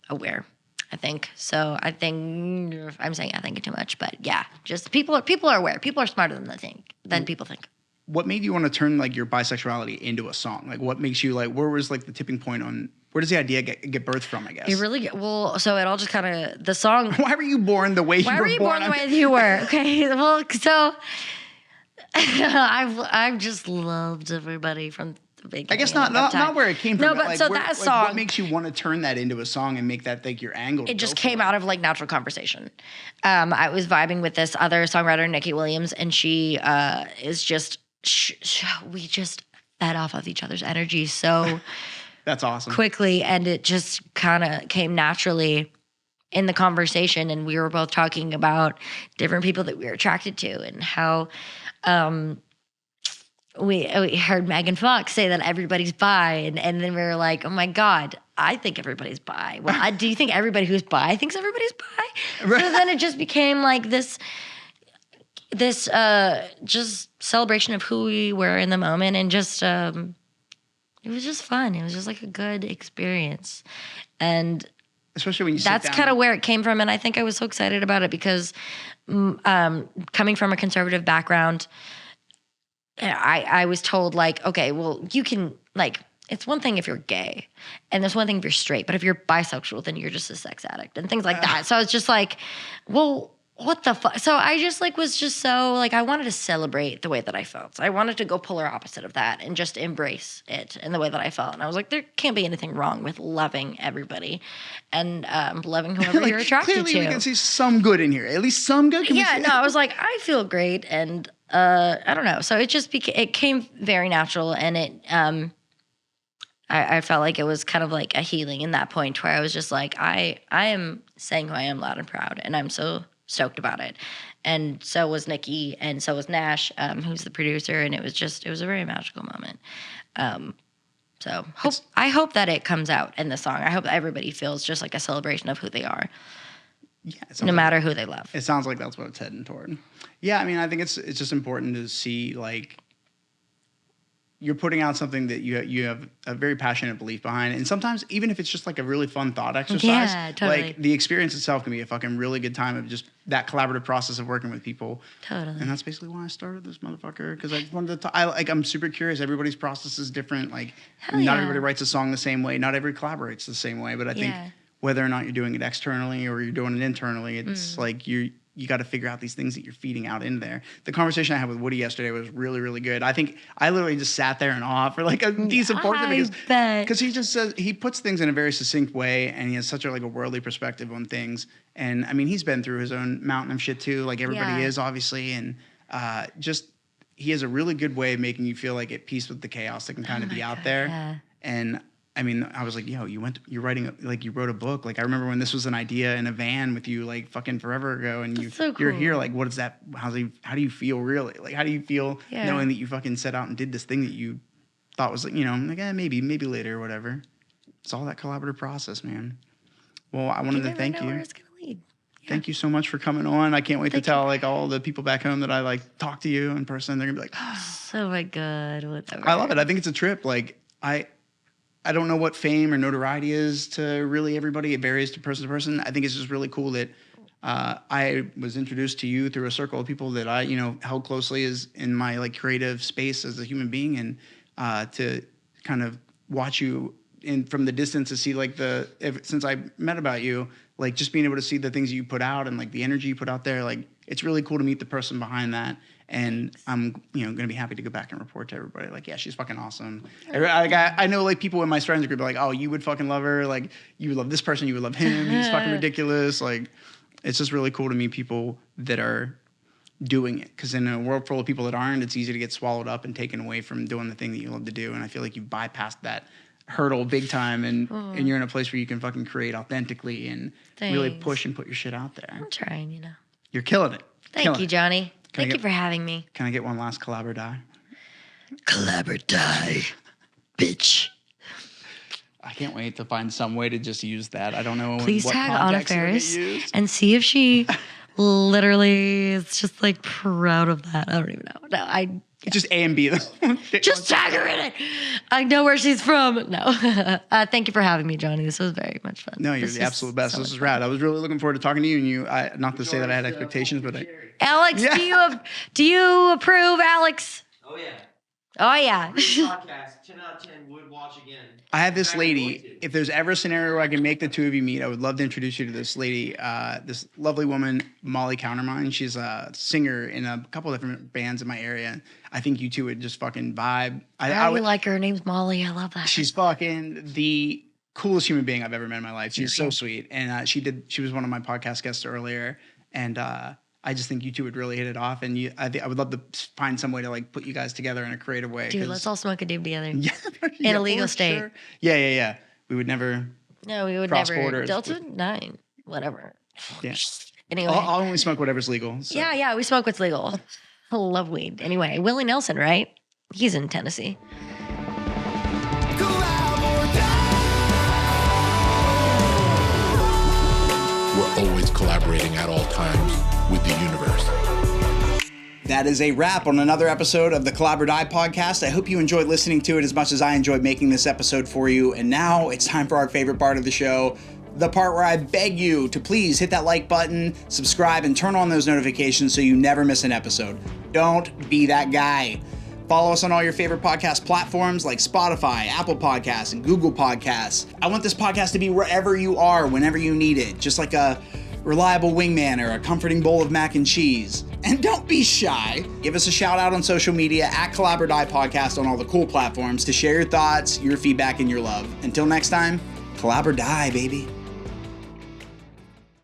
aware. I think so. I think I'm saying I think too much, but yeah, just people are aware. People are smarter than people think. What made you want to turn like your bisexuality into a song? Like, what makes you like? Where was like the tipping point on? Where does the idea get birthed from? I guess. It really well. So it all just kind of the song. Why were you born the way you were born? Why were you born the way you were? Okay. Well, so I've just loved everybody from the beginning. I guess not where it came from. No, but like, so where, that like, song. What makes you want to turn that into a song and make that like your angle? It just came out of like natural conversation. I was vibing with this other songwriter, Nikki Williams, and she is just. We just fed off of each other's energy so that's awesome quickly, and it just kind of came naturally in the conversation. And we were both talking about different people that we were attracted to, and how we heard Megan Fox say that everybody's bi, and then we were like, oh my God, I think everybody's bi. Well, do you think everybody who's bi thinks everybody's bi? Right. So then it just became like this this just celebration of who we were in the moment, and just it was just fun. It was just like a good experience, and Especially when you that's kind of where it came from. And I think I was so excited about it because coming from a conservative background, I was told like, okay, well, you can like, it's one thing if you're gay, and there's one thing if you're straight, but if you're bisexual, then you're just a sex addict and things like that. So I was just like, well, what the fuck? So I just like was just so like, I wanted to celebrate the way that I felt. I wanted to go polar opposite of that and just embrace it in the way that I felt. And I was like, there can't be anything wrong with loving everybody and loving whoever you're attracted clearly to. we can see some good in here. At least some good. Can we Yeah, see? no, I was like, I feel great, and I don't know. So it just it came very natural, and it I felt like it was kind of like a healing in that point where I was just like, I am saying who I am loud and proud, and I'm so stoked about it. And so was Nikki, and so was Nash, who's the producer, and it was a very magical moment. So I hope that it comes out in the song. I hope that everybody feels just like a celebration of who they are, no matter who they love. It sounds like that's what it's heading toward. Yeah, I mean, I think it's just important to see like you're putting out something that you have a very passionate belief behind, and sometimes even if it's just like a really fun thought exercise, Yeah, totally. like the experience itself can be a fucking really good time of just that collaborative process of working with people. Totally. And that's basically why I started this motherfucker, because I just wanted to. I'm super curious. Everybody's process is different. Like not yeah. everybody writes a song the same way. Not everybody collaborates the same way. But I think whether or not you're doing it externally or you're doing it internally, it's like you got to figure out these things that you're feeding out in there. The conversation I had with Woody yesterday was really, really good. I think I literally just sat there in awe for like a decent portion because he just says he puts things in a very succinct way, and he has such a worldly perspective on things. And I mean, he's been through his own mountain of shit too, like everybody is obviously, and just he has a really good way of making you feel like at peace with the chaos that can kind of be out there. Yeah. And I mean, I was like, yo, you're writing, like you wrote a book. Like I remember when this was an idea in a van with you like fucking forever ago, and you're here, like, what is that? How do you feel really? Like, how do you feel knowing that you fucking set out and did this thing that you thought was like, maybe later or whatever. It's all that collaborative process, man. Well, I wanted to thank you. Where it's gonna lead. Yeah. Thank you so much for coming on. I can't wait to tell like all the people back home that I like talk to you in person. They're gonna be like, oh my God, whatever. I love it. I think it's a trip. Like I don't know what fame or notoriety is to really everybody. It varies to person. I think it's just really cool that I was introduced to you through a circle of people that I, held closely as in my like creative space as a human being, and to kind of watch you from the distance to see like since I met about you, like just being able to see the things you put out and like the energy you put out there, like it's really cool to meet the person behind that. And I'm, going to be happy to go back and report to everybody. Like, yeah, she's fucking awesome. I know, like, people in my friends group are like, oh, you would fucking love her. Like, you would love this person. You would love him. He's fucking ridiculous. Like, it's just really cool to meet people that are doing it. Because in a world full of people that aren't, it's easy to get swallowed up and taken away from doing the thing that you love to do. And I feel like you've bypassed that hurdle big time. And you're in a place where you can fucking create authentically and really push and put your shit out there. I'm trying, You're killing it. Thank you, Johnny. Thank you for having me. Can I get one last collab or die? Collab or die, bitch. I can't wait to find some way to just use that. I don't know. Please what tag Anna context it'll get Faris used. and see if she literally is just like proud of that. I don't even know. No, just A and B. Just tag her in it. I know where she's from. No. Thank you for having me, Johnny. This was very much fun. No, you're the absolute best. This is rad. I was really looking forward to talking to you. And not to say that I had expectations, but Alex, do you approve, Alex? Oh yeah. Oh yeah. Great podcast. 10 out of 10 would watch again. I had this lady. If there's ever a scenario where I can make the two of you meet, I would love to introduce you to this lady, this lovely woman, Molly Countermine. She's a singer in a couple different bands in my area. I think you two would just fucking vibe. I would like her. Her name's Molly. I love that. She's fucking the coolest human being I've ever met in my life. She's so sweet. And she was one of my podcast guests earlier. And I just think you two would really hit it off. And I would love to find some way to like put you guys together in a creative way. Dude, let's all smoke a doob together. Yeah, in a legal state. Sure. Yeah. We would never. No, we would cross never. borders. Delta 9, whatever. Yeah. Anyway. I'll only smoke whatever's legal. So. Yeah, we smoke what's legal. I love weed. Anyway, Willie Nelson, right? He's in Tennessee. We're always collaborating at all times with the universe. That is a wrap on another episode of the Collab or Die podcast. I hope you enjoyed listening to it as much as I enjoyed making this episode for you. And now it's time for our favorite part of the show, the part where I beg you to please hit that like button, subscribe, and turn on those notifications so you never miss an episode. Don't be that guy. Follow us on all your favorite podcast platforms like Spotify, Apple Podcasts, and Google Podcasts. I want this podcast to be wherever you are, whenever you need it, just like a reliable wingman or a comforting bowl of mac and cheese. And don't be shy. Give us a shout out on social media at Collab or Die Podcast on all the cool platforms to share your thoughts, your feedback, and your love. Until next time, Collab or Die, baby.